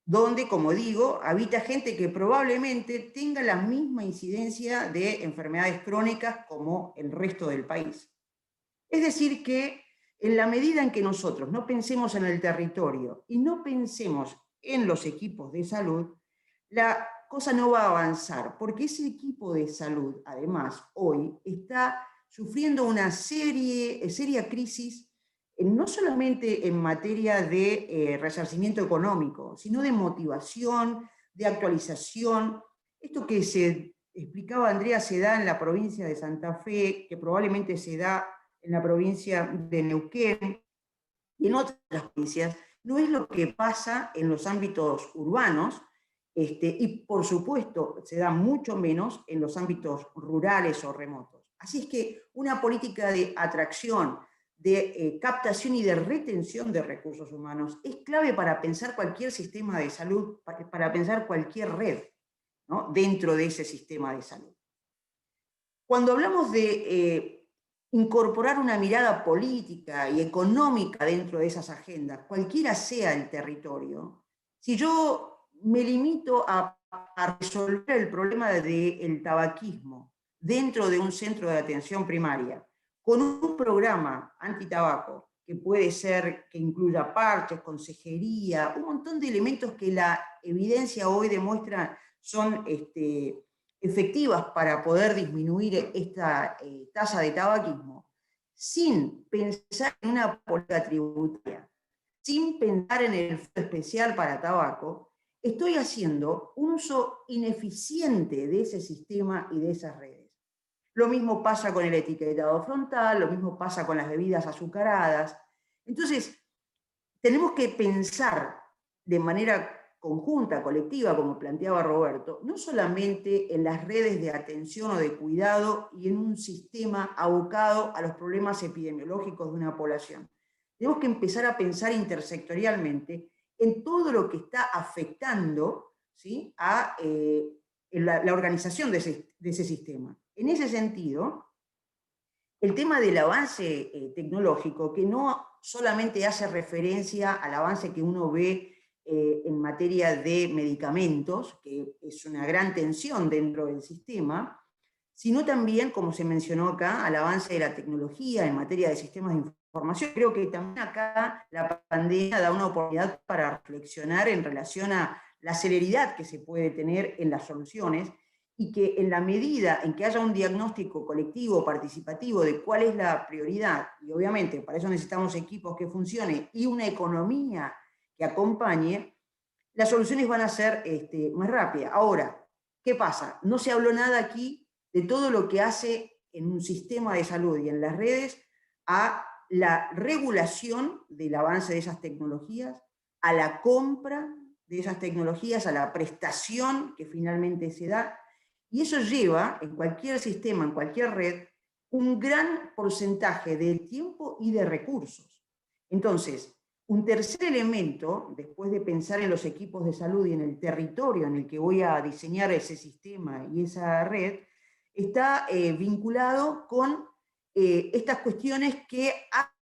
donde, como digo, habita gente que probablemente tenga la misma incidencia de enfermedades crónicas como el resto del país. Es decir que en la medida en que nosotros no pensemos en el territorio y no pensemos en los equipos de salud, la cosa no va a avanzar, porque ese equipo de salud, además, hoy está sufriendo una seria crisis, no solamente en materia de resarcimiento económico, sino de motivación, de actualización. Esto que se explicaba Andrea se da en la provincia de Santa Fe, que probablemente se da en la provincia de Neuquén y en otras provincias, no es lo que pasa en los ámbitos urbanos, y por supuesto se da mucho menos en los ámbitos rurales o remotos. Así es que una política de atracción, de captación y de retención de recursos humanos es clave para pensar cualquier sistema de salud, para pensar cualquier red, ¿no?, dentro de ese sistema de salud. Cuando hablamos de incorporar una mirada política y económica dentro de esas agendas, cualquiera sea el territorio, si yo me limito a resolver el problema del tabaquismo dentro de un centro de atención primaria, con un programa antitabaco, que puede ser que incluya parches, consejería, un montón de elementos que la evidencia hoy demuestra son efectivas para poder disminuir esta tasa de tabaquismo, sin pensar en una política tributaria, sin pensar en el fondo especial para tabaco, estoy haciendo un uso ineficiente de ese sistema y de esas redes. Lo mismo pasa con el etiquetado frontal, lo mismo pasa con las bebidas azucaradas. Entonces, tenemos que pensar de manera conjunta, colectiva, como planteaba Roberto, no solamente en las redes de atención o de cuidado y en un sistema abocado a los problemas epidemiológicos de una población. Tenemos que empezar a pensar intersectorialmente en todo lo que está afectando, ¿sí?, a la organización de ese sistema. En ese sentido, el tema del avance tecnológico, que no solamente hace referencia al avance que uno ve en materia de medicamentos, que es una gran tensión dentro del sistema, sino también, como se mencionó acá, al avance de la tecnología en materia de sistemas de información. Creo que también acá la pandemia da una oportunidad para reflexionar en relación a la celeridad que se puede tener en las soluciones, y que en la medida en que haya un diagnóstico colectivo, participativo, de cuál es la prioridad, y obviamente para eso necesitamos equipos que funcionen y una economía que acompañe, las soluciones van a ser más rápidas. Ahora, ¿qué pasa? No se habló nada aquí de todo lo que hace en un sistema de salud y en las redes a la regulación del avance de esas tecnologías, a la compra de esas tecnologías, a la prestación que finalmente se da. Y eso lleva, en cualquier sistema, en cualquier red, un gran porcentaje de tiempo y de recursos. Entonces, un tercer elemento, después de pensar en los equipos de salud y en el territorio en el que voy a diseñar ese sistema y esa red, está vinculado con estas cuestiones que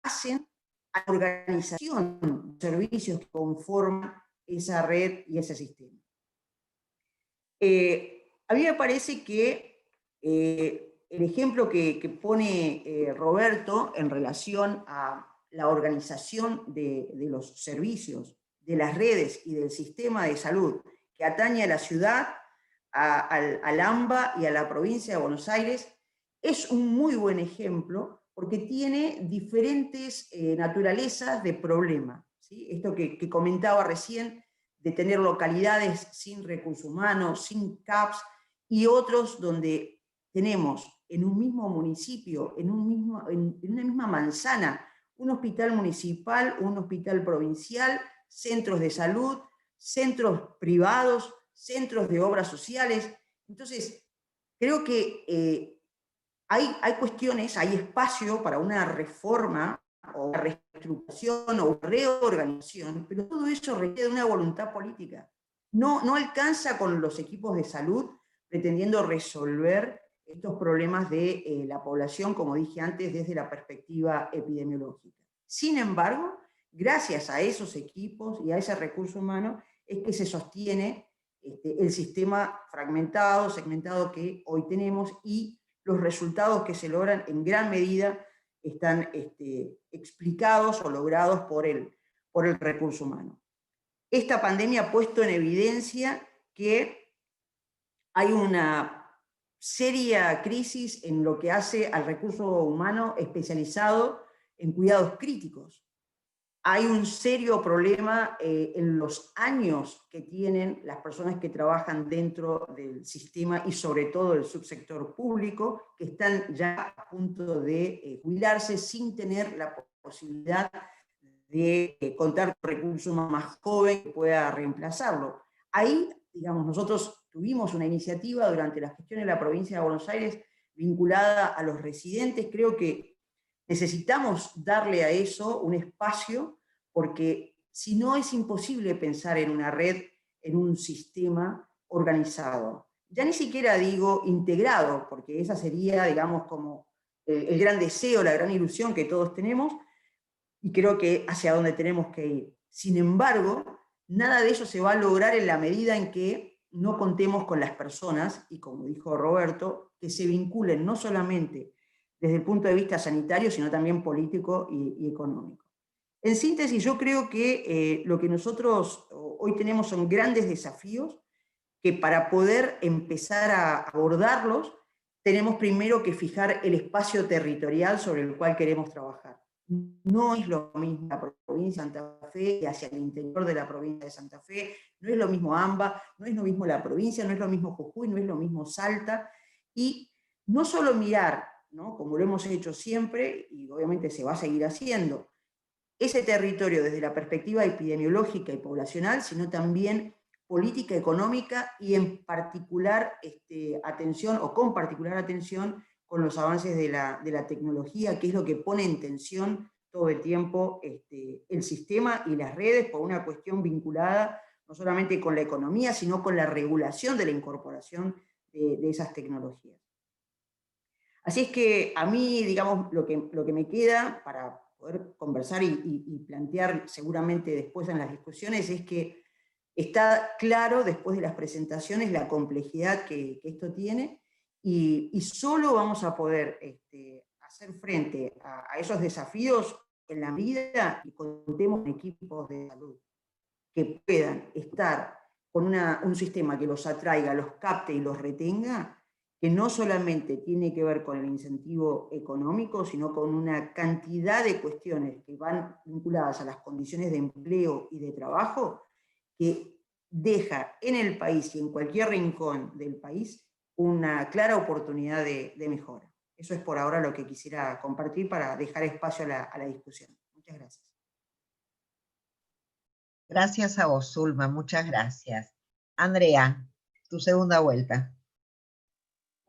hacen a la organización de servicios que conforman esa red y ese sistema. A mí me parece que el ejemplo que pone Roberto en relación a la organización de los servicios, de las redes y del sistema de salud que atañe a la ciudad, al AMBA y a la provincia de Buenos Aires, es un muy buen ejemplo porque tiene diferentes naturalezas de problema, ¿sí? Esto que comentaba recién, de tener localidades sin recursos humanos, sin CAPS, y otros donde tenemos en un mismo municipio, en una misma manzana, un hospital municipal, un hospital provincial, centros de salud, centros privados, centros de obras sociales. Entonces, creo que hay cuestiones, hay espacio para una reforma o una reestructuración o reorganización, pero todo eso requiere de una voluntad política. No alcanza con los equipos de salud pretendiendo resolver estos problemas de la población, como dije antes, desde la perspectiva epidemiológica. Sin embargo, gracias a esos equipos y a ese recurso humano, es que se sostiene el sistema fragmentado, segmentado que hoy tenemos, y los resultados que se logran en gran medida están explicados o logrados por el recurso humano. Esta pandemia ha puesto en evidencia que hay una seria crisis en lo que hace al recurso humano especializado en cuidados críticos. Hay un serio problema en los años que tienen las personas que trabajan dentro del sistema y sobre todo del subsector público, que están ya a punto de jubilarse sin tener la posibilidad de contar con recursos más joven que pueda reemplazarlo. Ahí, digamos, nosotros tuvimos una iniciativa durante la gestión de la provincia de Buenos Aires vinculada a los residentes. Creo que necesitamos darle a eso un espacio, porque si no es imposible pensar en una red, en un sistema organizado. Ya ni siquiera digo integrado, porque esa sería, digamos, como el gran deseo, la gran ilusión que todos tenemos, y creo que hacia donde tenemos que ir. Sin embargo, nada de eso se va a lograr en la medida en que no contemos con las personas, y como dijo Roberto, que se vinculen no solamente desde el punto de vista sanitario, sino también político y económico. En síntesis, yo creo que lo que nosotros hoy tenemos son grandes desafíos que para poder empezar a abordarlos, tenemos primero que fijar el espacio territorial sobre el cual queremos trabajar. No es lo mismo la provincia de Santa Fe y hacia el interior de la provincia de Santa Fe, no es lo mismo AMBA, no es lo mismo la provincia, no es lo mismo Jujuy, no es lo mismo Salta, y no solo mirar, ¿no?, como lo hemos hecho siempre, y obviamente se va a seguir haciendo, ese territorio desde la perspectiva epidemiológica y poblacional, sino también política económica y en particular atención, o con particular atención, con los avances de la tecnología, que es lo que pone en tensión todo el tiempo el sistema y las redes, por una cuestión vinculada no solamente con la economía, sino con la regulación de la incorporación de esas tecnologías. Así es que a mí, digamos, lo que me queda para poder conversar y plantear seguramente después en las discusiones es que está claro después de las presentaciones la complejidad que esto tiene, y solo vamos a poder hacer frente a esos desafíos en la medida que contemos con equipos de salud que puedan estar con un sistema que los atraiga, los capte y los retenga, que no solamente tiene que ver con el incentivo económico, sino con una cantidad de cuestiones que van vinculadas a las condiciones de empleo y de trabajo, que deja en el país y en cualquier rincón del país una clara oportunidad de mejora. Eso es por ahora lo que quisiera compartir para dejar espacio a la discusión. Muchas gracias. Gracias a vos, Zulma, muchas gracias. Andrea, tu segunda vuelta.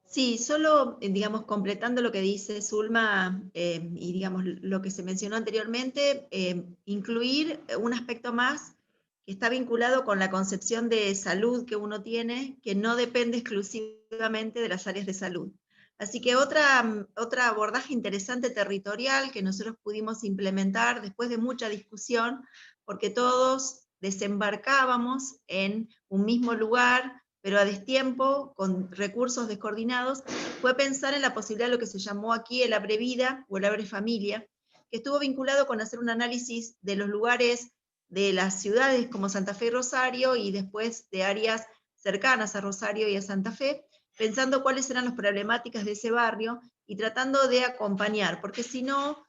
Sí, solo, digamos, completando lo que dice Zulma y, digamos, lo que se mencionó anteriormente, incluir un aspecto más que está vinculado con la concepción de salud que uno tiene, que no depende exclusivamente de las áreas de salud. Así que otra abordaje interesante territorial que nosotros pudimos implementar después de mucha discusión, porque todos desembarcábamos en un mismo lugar, pero a destiempo, con recursos descoordinados, fue pensar en la posibilidad de lo que se llamó aquí el Abre Vida o el Abre Familia, que estuvo vinculado con hacer un análisis de los lugares de las ciudades como Santa Fe y Rosario, y después de áreas cercanas a Rosario y a Santa Fe, pensando cuáles eran las problemáticas de ese barrio y tratando de acompañar, porque si no,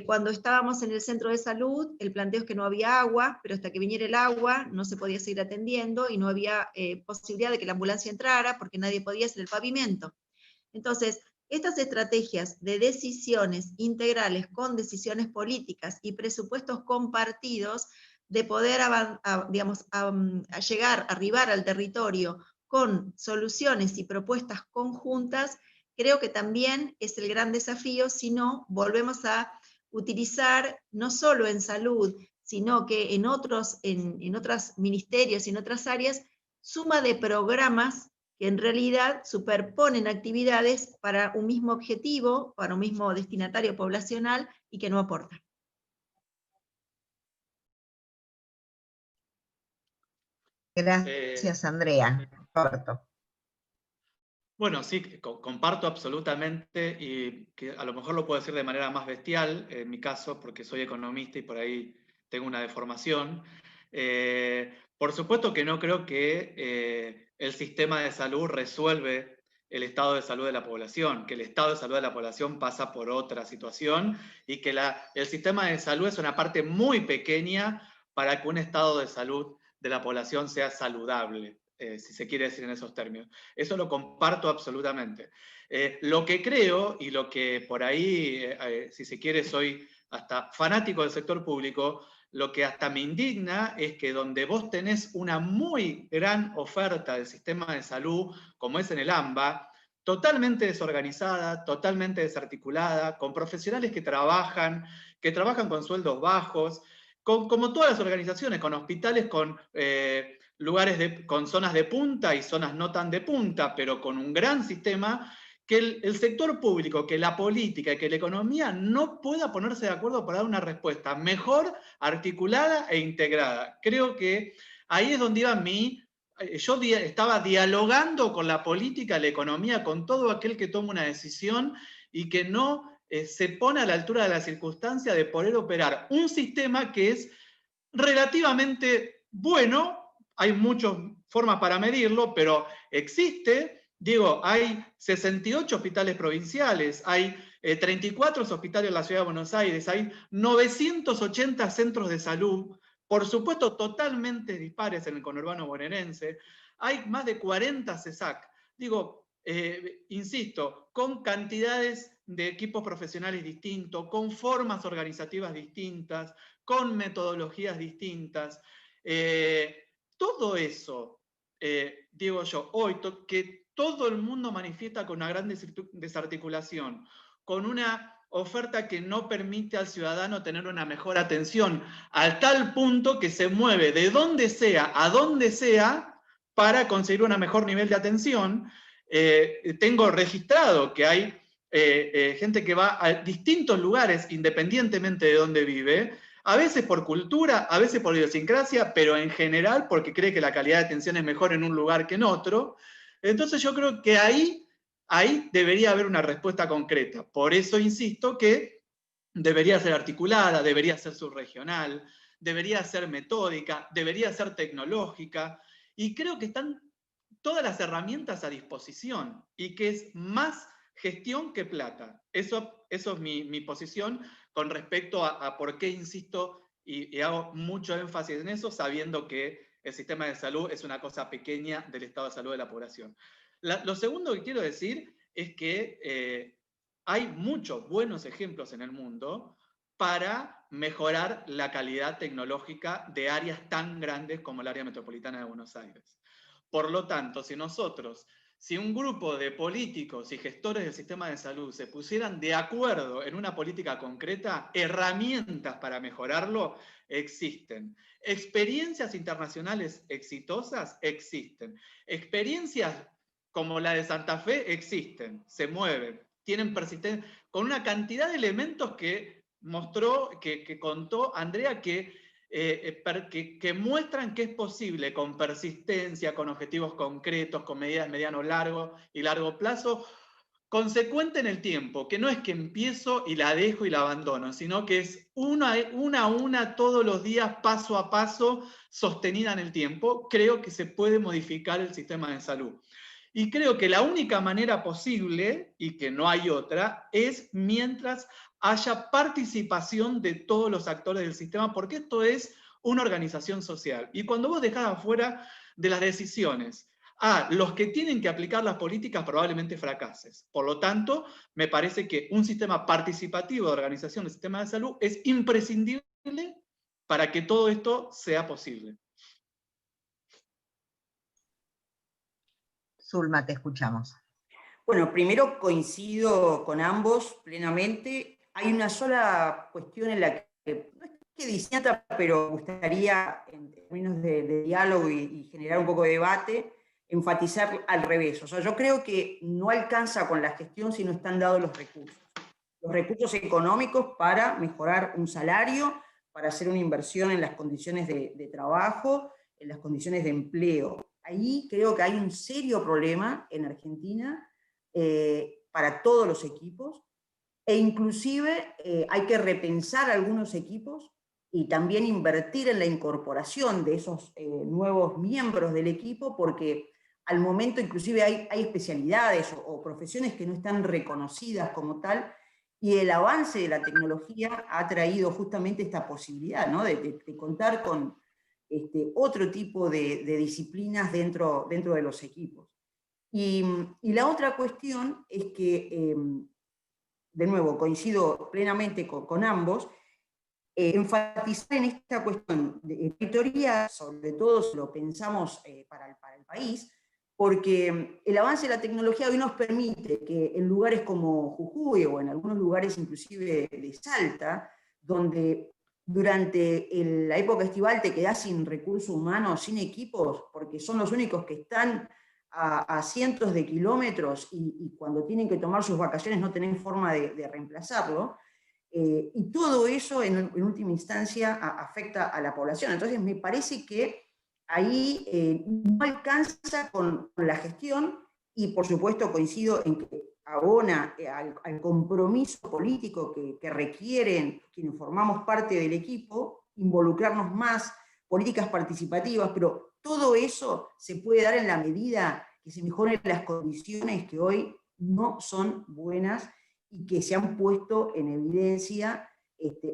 cuando estábamos en el centro de salud, el planteo es que no había agua, pero hasta que viniera el agua no se podía seguir atendiendo y no había posibilidad de que la ambulancia entrara porque nadie podía hacer el pavimento. Entonces, estas estrategias de decisiones integrales con decisiones políticas y presupuestos compartidos, de poder arribar al territorio con soluciones y propuestas conjuntas, creo que también es el gran desafío, si no volvemos a utilizar no solo en salud, sino que en otros ministerios y en otras áreas, suma de programas que en realidad superponen actividades para un mismo objetivo, para un mismo destinatario poblacional y que no aportan. Gracias, Andrea. Roberto. Bueno, sí, comparto absolutamente, y que a lo mejor lo puedo decir de manera más bestial, en mi caso, porque soy economista y por ahí tengo una deformación. Por supuesto que no creo que el sistema de salud resuelve el estado de salud de la población, que el estado de salud de la población pasa por otra situación y que el sistema de salud es una parte muy pequeña para que un estado de salud de la población sea saludable, si se quiere decir en esos términos. Eso lo comparto absolutamente. Lo que creo, y lo que por ahí, si se quiere, soy hasta fanático del sector público, lo que hasta me indigna es que donde vos tenés una muy gran oferta del sistema de salud, como es en el AMBA, totalmente desorganizada, totalmente desarticulada, con profesionales que trabajan con sueldos bajos, como todas las organizaciones, con hospitales, con lugares con zonas de punta y zonas no tan de punta, pero con un gran sistema, que el sector público, que la política y que la economía no pueda ponerse de acuerdo para dar una respuesta mejor, articulada e integrada. Creo que ahí es donde iba yo estaba dialogando con la política, la economía, con todo aquel que toma una decisión y que no se pone a la altura de la circunstancia de poder operar un sistema que es relativamente bueno. Hay muchas formas para medirlo, pero existe. Digo, hay 68 hospitales provinciales, hay 34 hospitales en la Ciudad de Buenos Aires, hay 980 centros de salud, por supuesto totalmente dispares en el conurbano bonaerense, hay más de 40 CESAC. Digo, insisto, con cantidades de equipos profesionales distintos, con formas organizativas distintas, con metodologías distintas. Todo eso, digo yo, hoy que todo el mundo manifiesta con una gran desarticulación, con una oferta que no permite al ciudadano tener una mejor atención, al tal punto que se mueve de donde sea a donde sea para conseguir un mejor nivel de atención. Tengo registrado que hay gente que va a distintos lugares independientemente de dónde vive, a veces por cultura, a veces por idiosincrasia, pero en general porque cree que la calidad de atención es mejor en un lugar que en otro. Entonces yo creo que ahí debería haber una respuesta concreta. Por eso insisto que debería ser articulada, debería ser subregional, debería ser metódica, debería ser tecnológica, y creo que están todas las herramientas a disposición y que es más gestión que plata. Eso es mi posición con respecto a por qué insisto y hago mucho énfasis en eso, sabiendo que el sistema de salud es una cosa pequeña del estado de salud de la población. Lo segundo que quiero decir es que hay muchos buenos ejemplos en el mundo para mejorar la calidad tecnológica de áreas tan grandes como el área metropolitana de Buenos Aires. Por lo tanto, si un grupo de políticos y gestores del sistema de salud se pusieran de acuerdo en una política concreta, herramientas para mejorarlo existen. Experiencias internacionales exitosas existen. Experiencias como la de Santa Fe existen, se mueven, tienen persistencia, con una cantidad de elementos que contó Andrea, que muestran que es posible con persistencia, con objetivos concretos, con medidas mediano, largo y largo plazo, consecuente en el tiempo, que no es que empiezo y la dejo y la abandono, sino que es una a una, todos los días, paso a paso, sostenida en el tiempo. Creo que se puede modificar el sistema de salud. Y creo que la única manera posible, y que no hay otra, es mientras haya participación de todos los actores del sistema, porque esto es una organización social. Y cuando vos dejás afuera de las decisiones a los que tienen que aplicar las políticas, probablemente fracases. Por lo tanto, me parece que un sistema participativo de organización del sistema de salud es imprescindible para que todo esto sea posible. Zulma, te escuchamos. Bueno, primero coincido con ambos plenamente. Hay una sola cuestión en la que, no es que distinta, pero me gustaría, en términos de diálogo y generar un poco de debate, enfatizar al revés. O sea, yo creo que no alcanza con la gestión si no están dados los recursos. Los recursos económicos para mejorar un salario, para hacer una inversión en las condiciones de trabajo, en las condiciones de empleo. ahí creo que hay un serio problema en Argentina para todos los equipos, e inclusive hay que repensar algunos equipos y también invertir en la incorporación de esos nuevos miembros del equipo, porque al momento inclusive hay especialidades o profesiones que no están reconocidas como tal, y el avance de la tecnología ha traído justamente esta posibilidad, ¿no? de contar con otro tipo de disciplinas dentro de los equipos. Y la otra cuestión es que, de nuevo, coincido plenamente con ambos, enfatizar en esta cuestión de territorial, sobre todo si lo pensamos para el país, porque el avance de la tecnología hoy nos permite que en lugares como Jujuy o en algunos lugares inclusive de Salta, donde durante la época estival te quedás sin recursos humanos, sin equipos, porque son los únicos que están a cientos de kilómetros y cuando tienen que tomar sus vacaciones no tienen forma de reemplazarlo, y todo eso en última instancia afecta a la población. Entonces me parece que ahí no alcanza con la gestión, y por supuesto coincido en que abona al compromiso político que requieren quienes formamos parte del equipo, involucrarnos más, políticas participativas, pero todo eso se puede dar en la medida que se mejoren las condiciones que hoy no son buenas y que se han puesto en evidencia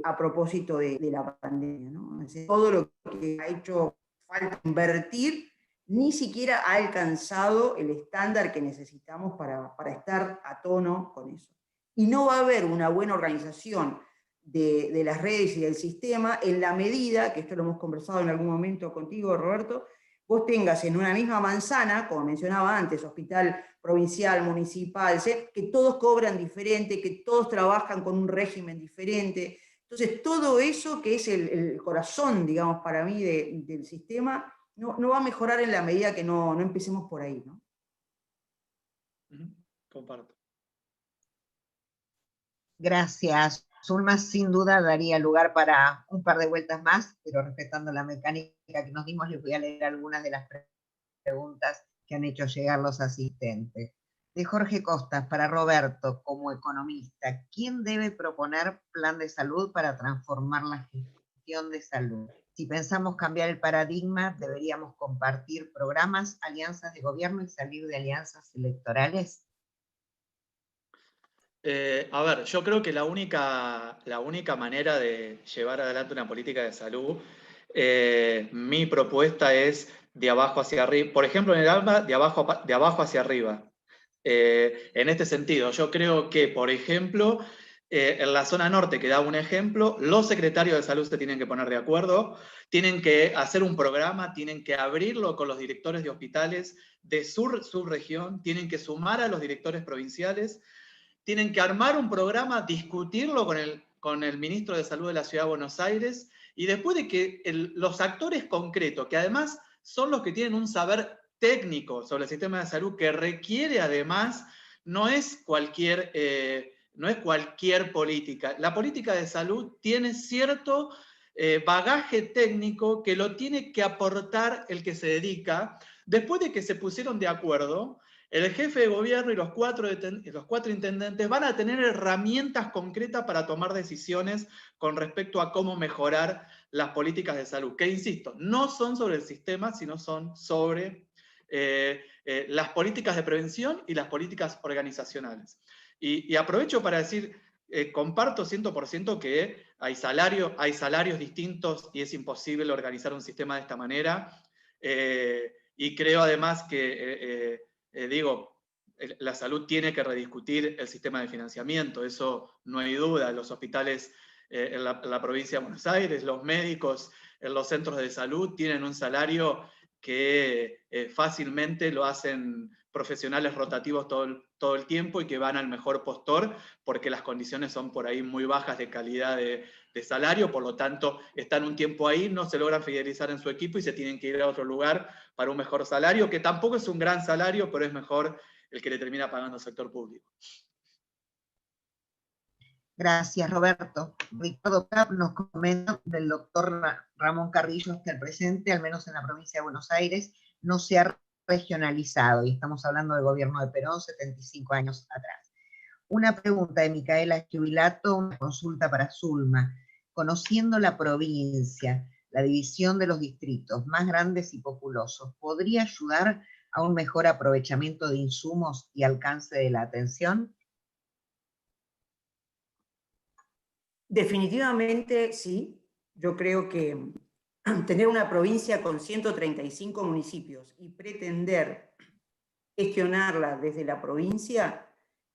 a propósito de la pandemia, ¿no? Todo lo que ha hecho falta invertir ni siquiera ha alcanzado el estándar que necesitamos para estar a tono con eso. Y no va a haber una buena organización de las redes y del sistema en la medida, que esto lo hemos conversado en algún momento contigo, Roberto, vos tengas en una misma manzana, como mencionaba antes, hospital provincial, municipal, que todos cobran diferente, que todos trabajan con un régimen diferente. Entonces, todo eso que es el corazón, digamos, para mí del sistema, no va a mejorar en la medida que no empecemos por ahí, ¿no? Comparto. Gracias. Zulma sin duda daría lugar para un par de vueltas más, pero respetando la mecánica que nos dimos, les voy a leer algunas de las preguntas que han hecho llegar los asistentes. De Jorge Costas, para Roberto, como economista, ¿quién debe proponer plan de salud para transformar la gestión de salud? Si pensamos cambiar el paradigma, ¿deberíamos compartir programas, alianzas de gobierno y salir de alianzas electorales? A ver, yo creo que la única manera de llevar adelante una política de salud, mi propuesta es de abajo hacia arriba, por ejemplo, en el ALMA, de abajo hacia arriba. En este sentido, yo creo que, por ejemplo, en la zona norte, que da un ejemplo, los secretarios de salud se tienen que poner de acuerdo, tienen que hacer un programa, tienen que abrirlo con los directores de hospitales de su región, tienen que sumar a los directores provinciales, tienen que armar un programa, discutirlo con el ministro de Salud de la Ciudad de Buenos Aires, y después de que los actores concretos, que además son los que tienen un saber técnico sobre el sistema de salud, que requiere además, no es cualquier política. La política de salud tiene cierto bagaje técnico que lo tiene que aportar el que se dedica. Después de que se pusieron de acuerdo, el jefe de gobierno y los cuatro intendentes van a tener herramientas concretas para tomar decisiones con respecto a cómo mejorar las políticas de salud, que insisto, no son sobre el sistema, sino son sobre las políticas de prevención y las políticas organizacionales. Y aprovecho para decir, comparto 100% que hay salarios distintos y es imposible organizar un sistema de esta manera, y creo además que la salud tiene que rediscutir el sistema de financiamiento, eso no hay duda. Los hospitales en la provincia de Buenos Aires, los médicos en los centros de salud tienen un salario que fácilmente lo hacen profesionales rotativos todo el tiempo y que van al mejor postor porque las condiciones son por ahí muy bajas de calidad de salario, por lo tanto están un tiempo ahí, no se logran fidelizar en su equipo y se tienen que ir a otro lugar para un mejor salario, que tampoco es un gran salario, pero es mejor el que le termina pagando el sector público. Gracias, Roberto. Ricardo Cap nos comenta del doctor Ramón Carrillo hasta el presente, al menos en la provincia de Buenos Aires, no se ha regionalizado, y estamos hablando del gobierno de Perón 75 años atrás. Una pregunta de Micaela Giubilato, una consulta para Zulma. Conociendo la provincia, la división de los distritos más grandes y populosos, ¿podría ayudar a un mejor aprovechamiento de insumos y alcance de la atención? Definitivamente sí. Yo creo que tener una provincia con 135 municipios y pretender gestionarla desde la provincia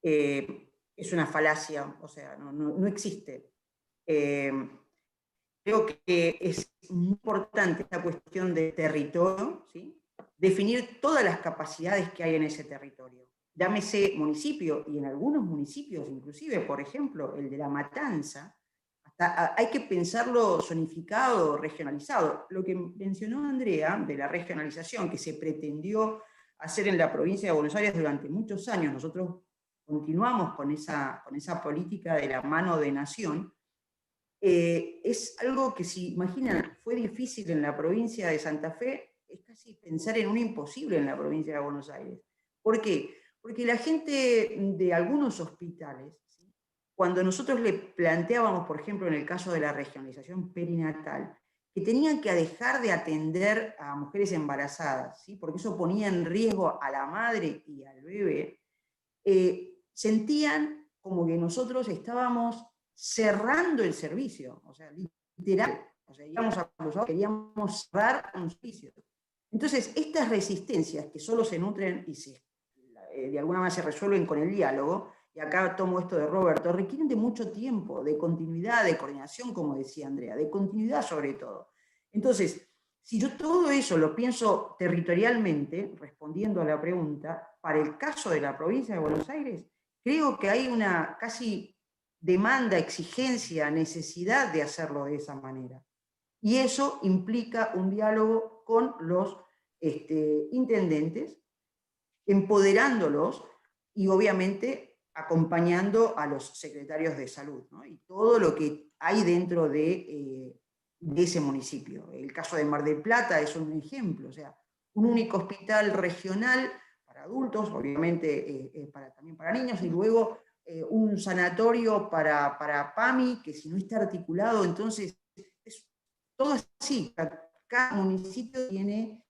es una falacia, o sea, no existe. Creo que es muy importante esta cuestión de territorio, ¿sí? Definir todas las capacidades que hay en ese territorio. Llámese municipio, y en algunos municipios, inclusive, por ejemplo, el de La Matanza, hay que pensarlo zonificado, regionalizado. Lo que mencionó Andrea de la regionalización que se pretendió hacer en la provincia de Buenos Aires durante muchos años, nosotros continuamos con esa política de la mano de nación, es algo que, si imaginan, fue difícil en la provincia de Santa Fe, es casi pensar en un imposible en la provincia de Buenos Aires. ¿Por qué? Porque la gente de algunos hospitales, cuando nosotros le planteábamos, por ejemplo, en el caso de la regionalización perinatal, que tenían que dejar de atender a mujeres embarazadas, ¿sí? Porque eso ponía en riesgo a la madre y al bebé, sentían como que nosotros estábamos cerrando el servicio, o sea, literal, o sea, queríamos cerrar un servicio. Entonces, estas resistencias que solo se nutren y de alguna manera se resuelven con el diálogo, y acá tomo esto de Roberto, requieren de mucho tiempo, de continuidad, de coordinación, como decía Andrea, de continuidad sobre todo. Entonces, si yo todo eso lo pienso territorialmente, respondiendo a la pregunta, para el caso de la provincia de Buenos Aires, creo que hay una casi demanda, exigencia, necesidad de hacerlo de esa manera. Y eso implica un diálogo con los intendentes, empoderándolos y obviamente acompañando a los secretarios de salud, ¿no? Y todo lo que hay dentro de ese municipio. El caso de Mar del Plata es un ejemplo, o sea, un único hospital regional para adultos, obviamente también para niños, y luego un sanatorio para PAMI, que si no está articulado, entonces es todo así. Cada municipio tiene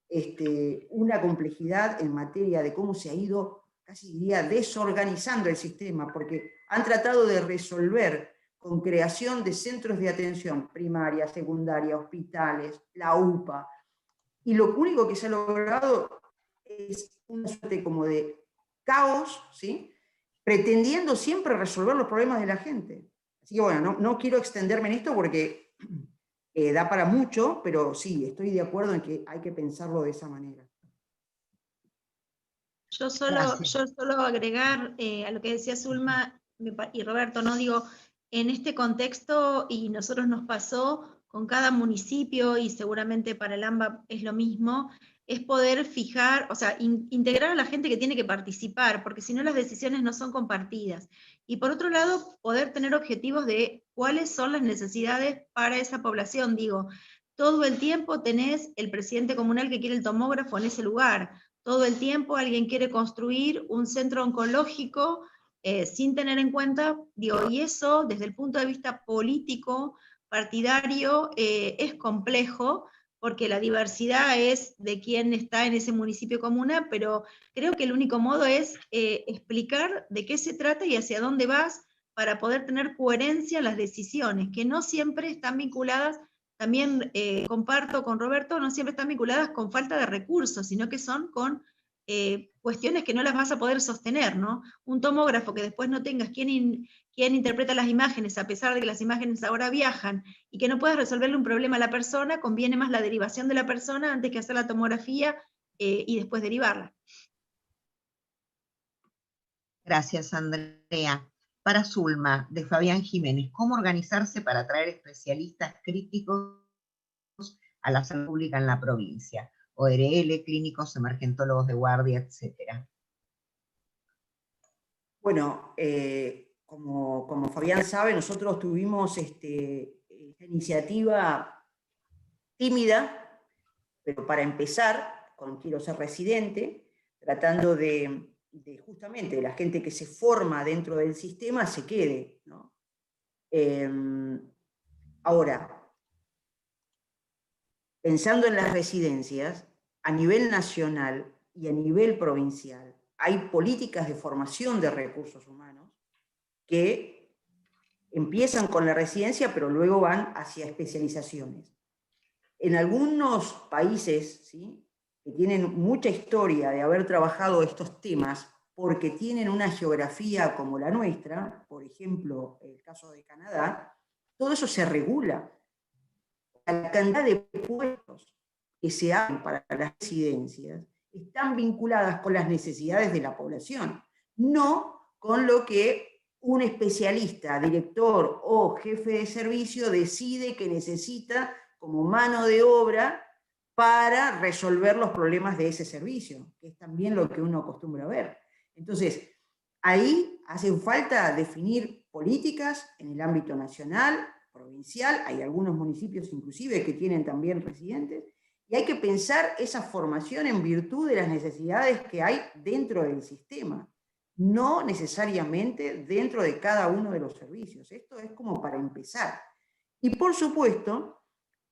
una complejidad en materia de cómo se ha ido, casi diría, desorganizando el sistema, porque han tratado de resolver con creación de centros de atención primaria, secundaria, hospitales, la UPA, y lo único que se ha logrado es una suerte como de caos, ¿sí? Pretendiendo siempre resolver los problemas de la gente. Así que bueno, no quiero extenderme en esto porque da para mucho, pero sí, estoy de acuerdo en que hay que pensarlo de esa manera. Yo solo agregar a lo que decía Zulma y Roberto, ¿no? Digo, en este contexto, y nosotros nos pasó con cada municipio, y seguramente para el AMBA es lo mismo, es poder fijar, o sea, integrar a la gente que tiene que participar, porque si no las decisiones no son compartidas. Y por otro lado, poder tener objetivos de cuáles son las necesidades para esa población. Digo, todo el tiempo tenés el presidente comunal que quiere el tomógrafo en ese lugar. Todo el tiempo alguien quiere construir un centro oncológico sin tener en cuenta, digo, y eso desde el punto de vista político, partidario, es complejo, porque la diversidad es de quién está en ese municipio comuna, pero creo que el único modo es explicar de qué se trata y hacia dónde vas para poder tener coherencia en las decisiones, que no siempre están vinculadas. También comparto con Roberto, no siempre están vinculadas con falta de recursos, sino que son con cuestiones que no las vas a poder sostener, ¿no? Un tomógrafo que después no tengas quien interpreta las imágenes, a pesar de que las imágenes ahora viajan, y que no puedas resolverle un problema a la persona, conviene más la derivación de la persona antes que hacer la tomografía y después derivarla. Gracias, Andrea. Para Zulma, de Fabián Jiménez, ¿cómo organizarse para atraer especialistas críticos a la salud pública en la provincia? ORL, clínicos, emergentólogos de guardia, etcétera. Bueno, como Fabián sabe, nosotros tuvimos esta iniciativa tímida, pero para empezar, quiero ser residente, tratando de justamente la gente que se forma dentro del sistema se quede, ¿no? Ahora, pensando en las residencias, a nivel nacional y a nivel provincial, hay políticas de formación de recursos humanos que empiezan con la residencia, pero luego van hacia especializaciones. En algunos países, ¿sí?, que tienen mucha historia de haber trabajado estos temas, porque tienen una geografía como la nuestra, por ejemplo, el caso de Canadá, todo eso se regula. La cantidad de puestos que se abren para las residencias están vinculadas con las necesidades de la población, no con lo que un especialista, director o jefe de servicio decide que necesita como mano de obra para resolver los problemas de ese servicio, que es también lo que uno acostumbra a ver. Entonces, ahí hacen falta definir políticas en el ámbito nacional, provincial, hay algunos municipios inclusive que tienen también residentes, y hay que pensar esa formación en virtud de las necesidades que hay dentro del sistema, no necesariamente dentro de cada uno de los servicios. Esto es como para empezar. Y por supuesto,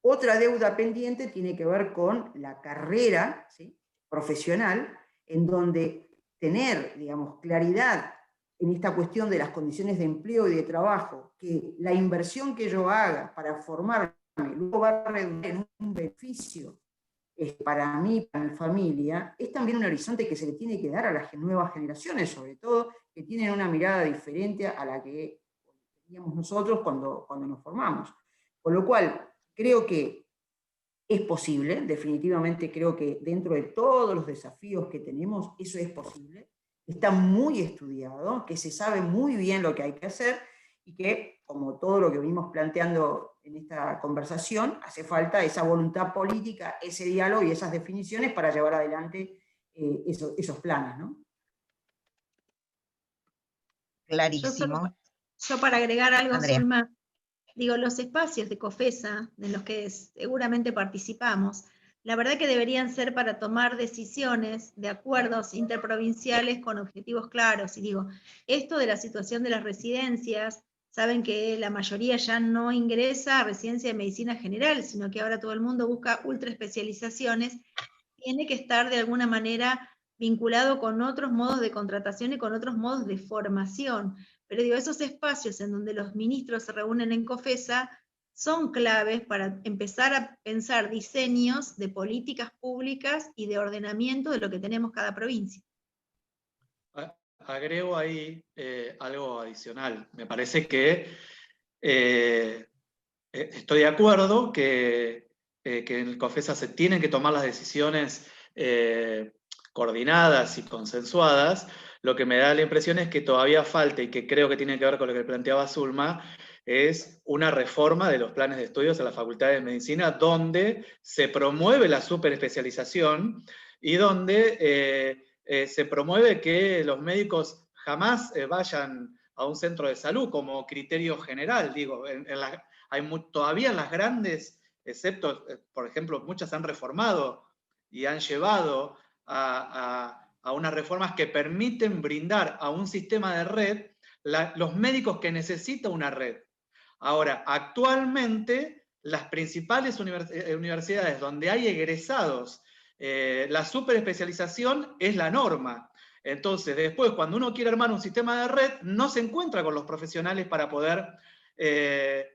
otra deuda pendiente tiene que ver con la carrera, ¿sí?, profesional, en donde tener, digamos, claridad en esta cuestión de las condiciones de empleo y de trabajo, que la inversión que yo haga para formarme luego va a redundar en un beneficio para mí, para mi familia, es también un horizonte que se le tiene que dar a las nuevas generaciones, sobre todo, que tienen una mirada diferente a la que teníamos nosotros cuando nos formamos. Con lo cual, creo que es posible, definitivamente creo que dentro de todos los desafíos que tenemos, eso es posible. Está muy estudiado, que se sabe muy bien lo que hay que hacer y que, como todo lo que venimos planteando en esta conversación, hace falta esa voluntad política, ese diálogo y esas definiciones para llevar adelante esos planes, ¿no? Clarísimo. Yo para agregar algo, Andrea. Zulma, digo, los espacios de COFESA, en los que seguramente participamos, la verdad que deberían ser para tomar decisiones de acuerdos interprovinciales con objetivos claros. Y digo, esto de la situación de las residencias, saben que la mayoría ya no ingresa a residencia de medicina general, sino que ahora todo el mundo busca ultraespecializaciones, tiene que estar de alguna manera vinculado con otros modos de contratación y con otros modos de formación. Pero digo, esos espacios en donde los ministros se reúnen en COFESA son claves para empezar a pensar diseños de políticas públicas y de ordenamiento de lo que tenemos cada provincia. Agrego ahí algo adicional. Me parece que estoy de acuerdo que en el COFESA se tienen que tomar las decisiones coordinadas y consensuadas. Lo que me da la impresión es que todavía falta, y que creo que tiene que ver con lo que planteaba Zulma, es una reforma de los planes de estudios en la Facultad de Medicina, donde se promueve la superespecialización y donde se promueve que los médicos jamás vayan a un centro de salud como criterio general. Digo, todavía en las grandes, excepto, por ejemplo, muchas han reformado y han llevado a unas reformas que permiten brindar a un sistema de red los médicos que necesita una red. Ahora, actualmente, las principales universidades donde hay egresados, la superespecialización es la norma. Entonces, después, cuando uno quiere armar un sistema de red, no se encuentra con los profesionales para poder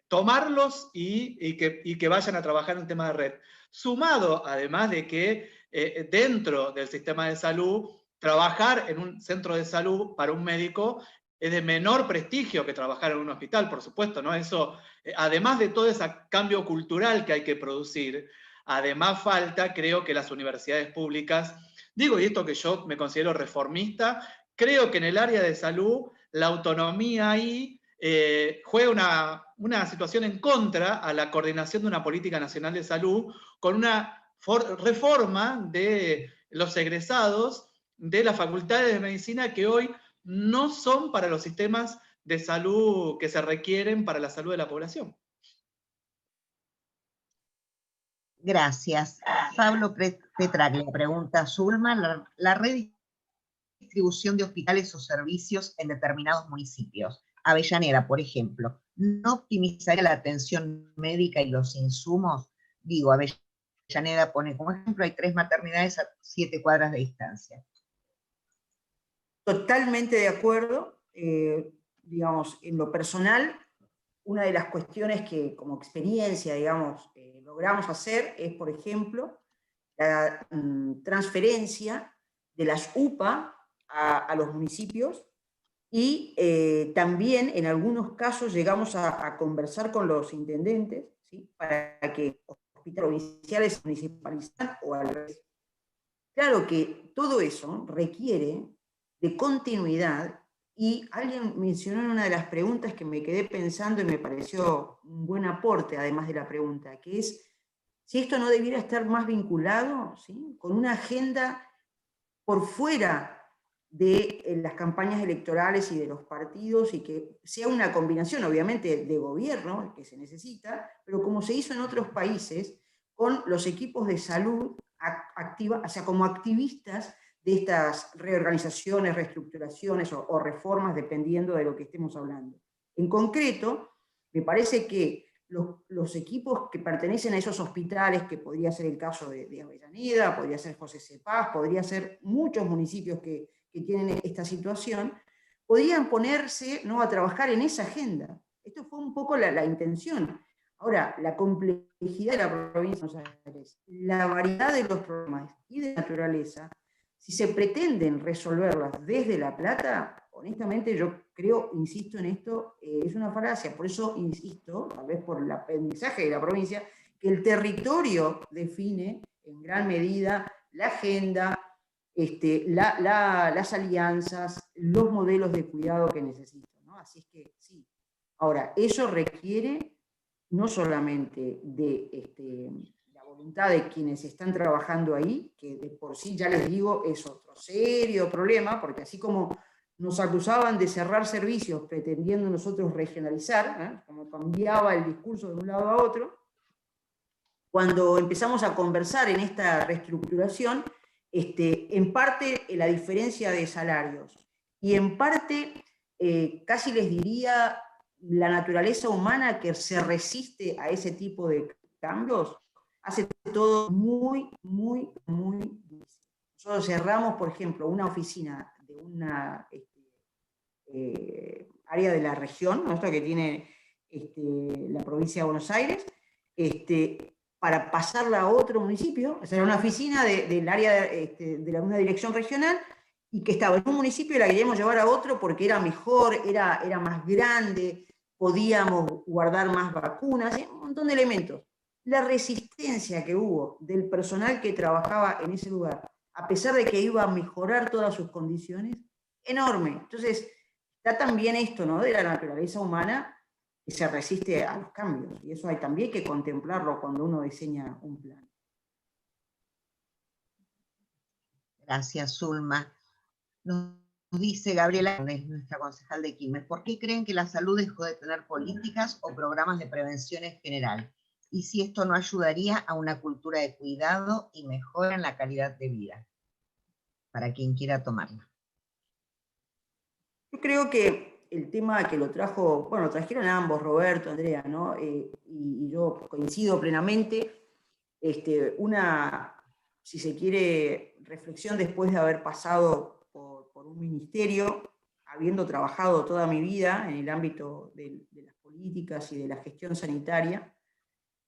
tomarlos y que vayan a trabajar en un tema de red. Sumado, además de que dentro del sistema de salud, trabajar en un centro de salud para un médico es de menor prestigio que trabajar en un hospital, por supuesto, ¿no? Eso, además de todo ese cambio cultural que hay que producir, además falta, creo que las universidades públicas, digo, y esto que yo me considero reformista, creo que en el área de salud la autonomía ahí juega una situación en contra a la coordinación de una política nacional de salud con una reforma de los egresados de las facultades de medicina que hoy no son para los sistemas de salud que se requieren para la salud de la población. Gracias. Pablo Petraglia pregunta, Zulma, la redistribución de hospitales o servicios en determinados municipios. Avellaneda, por ejemplo, ¿no optimizaría la atención médica y los insumos? Digo, Avellaneda pone como ejemplo, hay 3 maternidades a 7 cuadras de distancia. Totalmente de acuerdo. Digamos, en lo personal, una de las cuestiones que como experiencia, digamos, logramos hacer es, por ejemplo, la transferencia de las UPA a los municipios y también en algunos casos llegamos a conversar con los intendentes, ¿sí?, para que hospitales provinciales se municipalizan o al revés. Claro que todo eso requiere de continuidad y alguien mencionó en una de las preguntas que me quedé pensando y me pareció un buen aporte, además de la pregunta, que es si esto no debiera estar más vinculado, ¿sí?, con una agenda por fuera de las campañas electorales y de los partidos, y que sea una combinación, obviamente, de gobierno, que se necesita, pero como se hizo en otros países, con los equipos de salud activa, o sea, como activistas de estas reorganizaciones, reestructuraciones o reformas, dependiendo de lo que estemos hablando. En concreto, me parece que los equipos que pertenecen a esos hospitales, que podría ser el caso de Avellaneda, podría ser José C. Paz, podría ser muchos municipios que tienen esta situación, podrían ponerse, ¿no?, a trabajar en esa agenda. Esto fue un poco la intención. Ahora, la complejidad de la provincia de Buenos Aires, la variedad de los problemas y de naturaleza, si se pretenden resolverlas desde La Plata, honestamente yo creo, insisto en esto, es una falacia. Por eso insisto, tal vez por el aprendizaje de la provincia, que el territorio define en gran medida la agenda, las alianzas, los modelos de cuidado que necesitan, ¿no? Así es que sí. Ahora, eso requiere no solamente de la voluntad de quienes están trabajando ahí, que de por sí, ya les digo, es otro serio problema, porque así como nos acusaban de cerrar servicios pretendiendo nosotros regionalizar, como cambiaba el discurso de un lado a otro, cuando empezamos a conversar en esta reestructuración, en parte la diferencia de salarios y en parte, casi les diría, la naturaleza humana que se resiste a ese tipo de cambios, hace todo muy, muy, muy difícil. Nosotros cerramos, por ejemplo, una oficina de una área de la región, ¿no?, esto que tiene la provincia de Buenos Aires, para pasarla a otro municipio. O sea, era una oficina del área de una dirección regional, y que estaba en un municipio y la queríamos llevar a otro porque era mejor, era más grande, podíamos guardar más vacunas, un montón de elementos. La resistencia que hubo del personal que trabajaba en ese lugar, a pesar de que iba a mejorar todas sus condiciones, enorme. Entonces, está también esto, ¿no?, de la naturaleza humana que se resiste a los cambios, y eso hay también que contemplarlo cuando uno diseña un plan. Gracias, Zulma. Nos dice Gabriela, nuestra concejal de Quilmes, ¿por qué creen que la salud dejó de tener políticas o programas de prevención en general? Y si esto no ayudaría a una cultura de cuidado y mejora en la calidad de vida, para quien quiera tomarla. Yo creo que el tema que lo trajo, bueno, lo trajeron ambos, Roberto, Andrea, ¿no? Y yo coincido plenamente. Una, si se quiere, reflexión después de haber pasado por un ministerio, habiendo trabajado toda mi vida en el ámbito de las políticas y de la gestión sanitaria.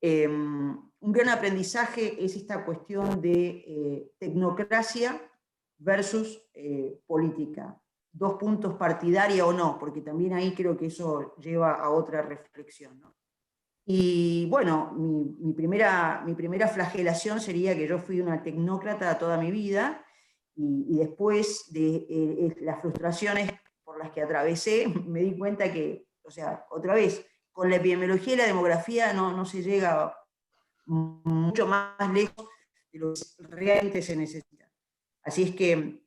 Un gran aprendizaje es esta cuestión de tecnocracia versus política. 2 puntos, partidaria o no, porque también ahí creo que eso lleva a otra reflexión, ¿no? Y bueno, mi primera flagelación sería que yo fui una tecnócrata toda mi vida, y después de las frustraciones por las que atravesé, me di cuenta que, o sea, otra vez, con la epidemiología y la demografía no se llega mucho más lejos de lo que realmente se necesita. Así es que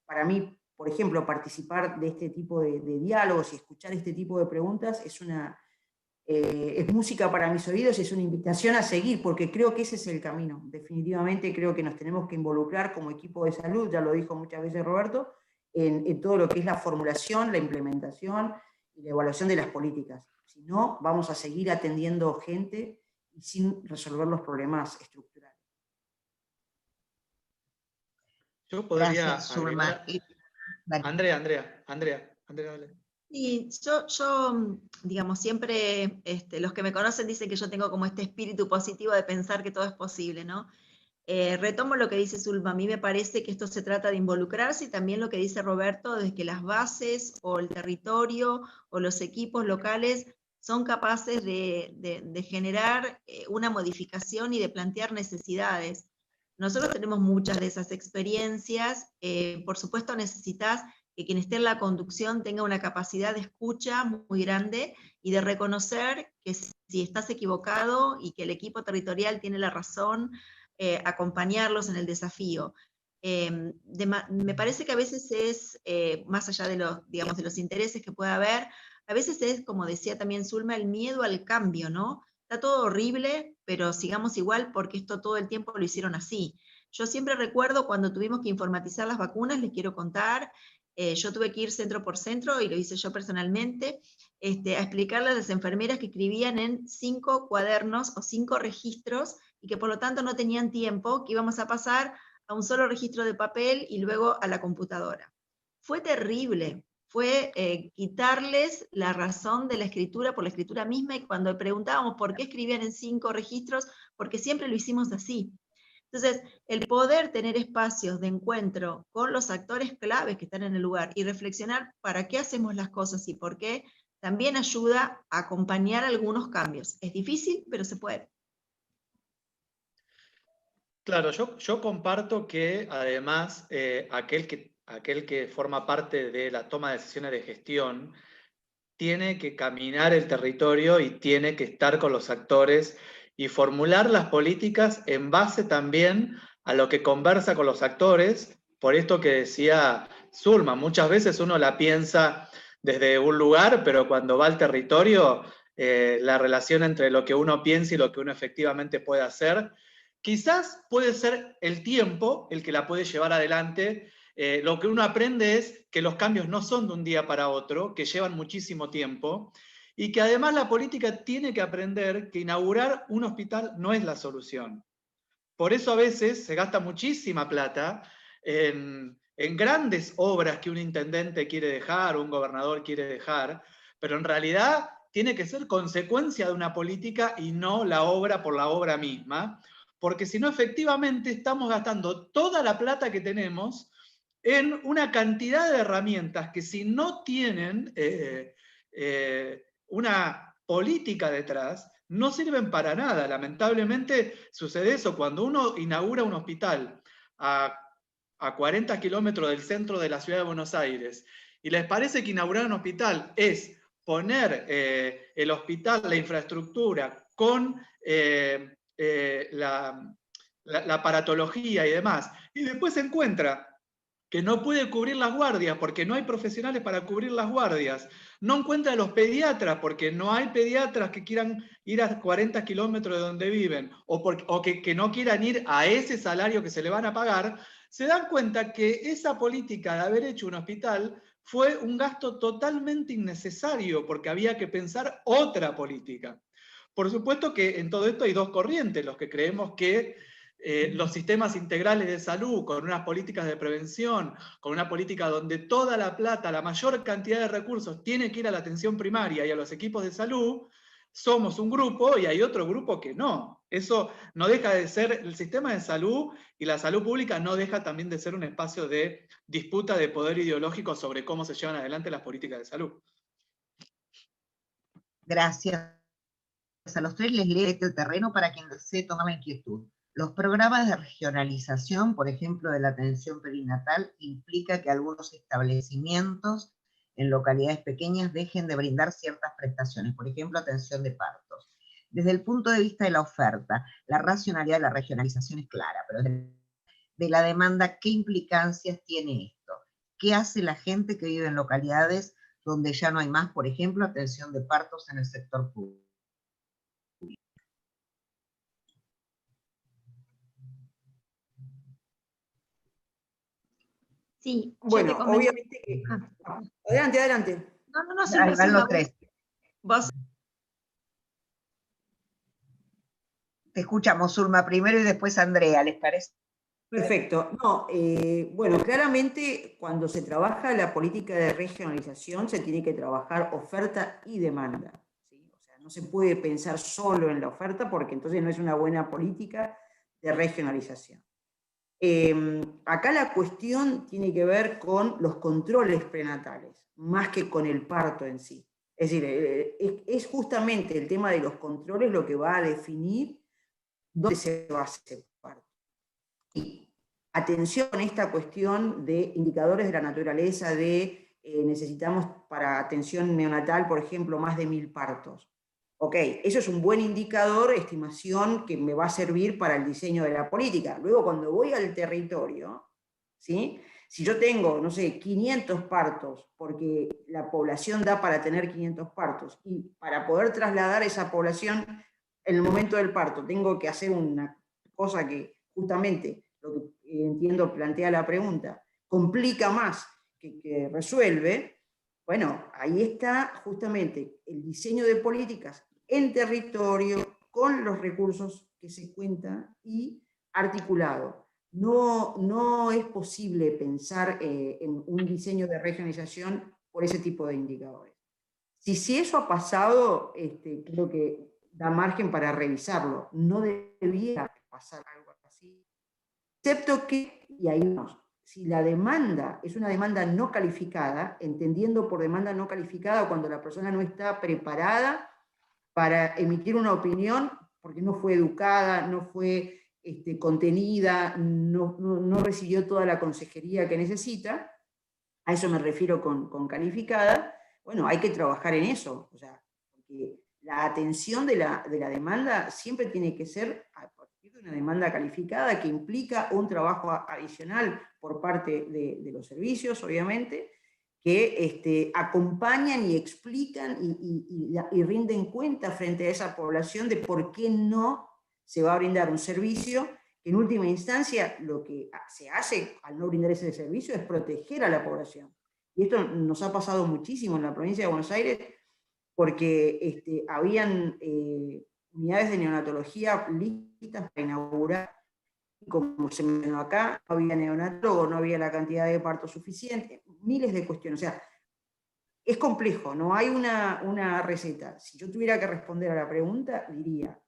para mí, por ejemplo, participar de este tipo de diálogos y escuchar este tipo de preguntas es una es música para mis oídos y es una invitación a seguir, porque creo que ese es el camino. Definitivamente creo que nos tenemos que involucrar como equipo de salud, ya lo dijo muchas veces Roberto, en todo lo que es la formulación, la implementación y la evaluación de las políticas. Si no, vamos a seguir atendiendo gente y sin resolver los problemas estructurales. Yo podría Gracias, Zulma. Andrea, dale. Y yo, digamos, siempre los que me conocen dicen que yo tengo como este espíritu positivo de pensar que todo es posible, ¿no? Retomo lo que dice Zulma, a mí me parece que esto se trata de involucrarse y también lo que dice Roberto, de que las bases o el territorio o los equipos locales son capaces de generar una modificación y de plantear necesidades. Nosotros tenemos muchas de esas experiencias, por supuesto necesitas que quien esté en la conducción tenga una capacidad de escucha muy grande y de reconocer que si estás equivocado y que el equipo territorial tiene la razón, acompañarlos en el desafío. Me parece que a veces es, más allá de los, digamos, de los intereses que pueda haber, a veces es, como decía también Zulma, el miedo al cambio, ¿no? Está todo horrible, pero sigamos igual porque esto todo el tiempo lo hicieron así. Yo siempre recuerdo cuando tuvimos que informatizar las vacunas, les quiero contar, yo tuve que ir centro por centro, y lo hice yo personalmente, a explicarle a las enfermeras que escribían en 5 cuadernos o 5 registros, y que por lo tanto no tenían tiempo, que íbamos a pasar a un solo registro de papel y luego a la computadora. Fue terrible, fue quitarles la razón de la escritura por la escritura misma, y cuando preguntábamos por qué escribían en 5 registros, porque siempre lo hicimos así. Entonces, el poder tener espacios de encuentro con los actores claves que están en el lugar y reflexionar para qué hacemos las cosas y por qué, también ayuda a acompañar algunos cambios. Es difícil, pero se puede. Claro, yo comparto que además aquel que forma parte de la toma de decisiones de gestión tiene que caminar el territorio y tiene que estar con los actores y formular las políticas en base también a lo que conversa con los actores. Por esto que decía Zulma, muchas veces uno la piensa desde un lugar, pero cuando va al territorio, la relación entre lo que uno piensa y lo que uno efectivamente puede hacer, quizás puede ser el tiempo el que la puede llevar adelante. Lo que uno aprende es que los cambios no son de un día para otro, que llevan muchísimo tiempo, y que además la política tiene que aprender que inaugurar un hospital no es la solución. Por eso a veces se gasta muchísima plata en grandes obras que un intendente quiere dejar o un gobernador quiere dejar, pero en realidad tiene que ser consecuencia de una política y no la obra por la obra misma, porque si no, efectivamente estamos gastando toda la plata que tenemos en una cantidad de herramientas que, si no tienen una política detrás, no sirven para nada. Lamentablemente sucede eso. Cuando uno inaugura un hospital a 40 kilómetros del centro de la ciudad de Buenos Aires y les parece que inaugurar un hospital es poner el hospital, la infraestructura, con la aparatología y demás, y después se encuentra que no puede cubrir las guardias porque no hay profesionales para cubrir las guardias, no encuentra a los pediatras porque no hay pediatras que quieran ir a 40 kilómetros de donde viven, o que no quieran ir a ese salario que se le van a pagar, se dan cuenta que esa política de haber hecho un hospital fue un gasto totalmente innecesario, porque había que pensar otra política. Por supuesto que en todo esto hay dos corrientes: los que creemos que los sistemas integrales de salud, con unas políticas de prevención, con una política donde toda la plata, la mayor cantidad de recursos tiene que ir a la atención primaria y a los equipos de salud, somos un grupo, y hay otro grupo que no. Eso no deja de ser, el sistema de salud y la salud pública no deja también de ser un espacio de disputa de poder ideológico sobre cómo se llevan adelante las políticas de salud. Gracias. A los tres les leo el terreno para quien desee tomar la inquietud. Los programas de regionalización, por ejemplo, de la atención perinatal, implica que algunos establecimientos en localidades pequeñas dejen de brindar ciertas prestaciones, por ejemplo, atención de partos. Desde el punto de vista de la oferta, la racionalidad de la regionalización es clara, pero de la demanda, ¿qué implicancias tiene esto? ¿Qué hace la gente que vive en localidades donde ya no hay más, por ejemplo, atención de partos en el sector público? Sí, yo Bueno, te comento. obviamente que... Adelante, adelante. No, Ahí Silva, van los Silva, tres. vos. Te escuchamos, Zulma, primero y después Andrea, ¿les parece? Perfecto. No, bueno, claramente cuando se trabaja la política de regionalización se tiene que trabajar oferta y demanda, ¿sí? O sea, no se puede pensar solo en la oferta porque entonces no es una buena política de regionalización. Acá la cuestión tiene que ver con los controles prenatales, más que con el parto en sí. Es decir, es justamente el tema de los controles lo que va a definir dónde se va a hacer parto. Y atención a esta cuestión de indicadores de la naturaleza de necesitamos para atención neonatal, por ejemplo, más de 1000 partos. Ok, eso es un buen indicador, estimación que me va a servir para el diseño de la política. Luego, cuando voy al territorio, ¿sí? Si yo tengo, no sé, 500 partos, porque la población da para tener 500 partos, y para poder trasladar esa población en el momento del parto, tengo que hacer una cosa que justamente, lo que entiendo plantea la pregunta, complica más que resuelve, bueno, ahí está justamente el diseño de políticas en territorio, con los recursos que se cuentan y articulado. No es posible pensar en un diseño de regionalización por ese tipo de indicadores. Si eso ha pasado, creo que da margen para revisarlo. No debería pasar algo así. Excepto que, y ahí vamos, si la demanda es una demanda no calificada, entendiendo por demanda no calificada cuando la persona no está preparada para emitir una opinión porque no fue educada, no fue contenida, no recibió toda la consejería que necesita, a eso me refiero con calificada, bueno, hay que trabajar en eso, o sea, porque la atención de la demanda siempre tiene que ser a partir de una demanda calificada que implica un trabajo adicional por parte de los servicios, obviamente, que acompañan y explican y rinden cuenta frente a esa población de por qué no se va a brindar un servicio que en última instancia lo que se hace al no brindar ese servicio es proteger a la población. Y esto nos ha pasado muchísimo en la provincia de Buenos Aires porque habían unidades de neonatología listas para inaugurar, y como se mencionó acá, no había neonatólogo, no había la cantidad de partos suficiente, miles de cuestiones. O sea, es complejo, no hay una receta. Si yo tuviera que responder a la pregunta, diría,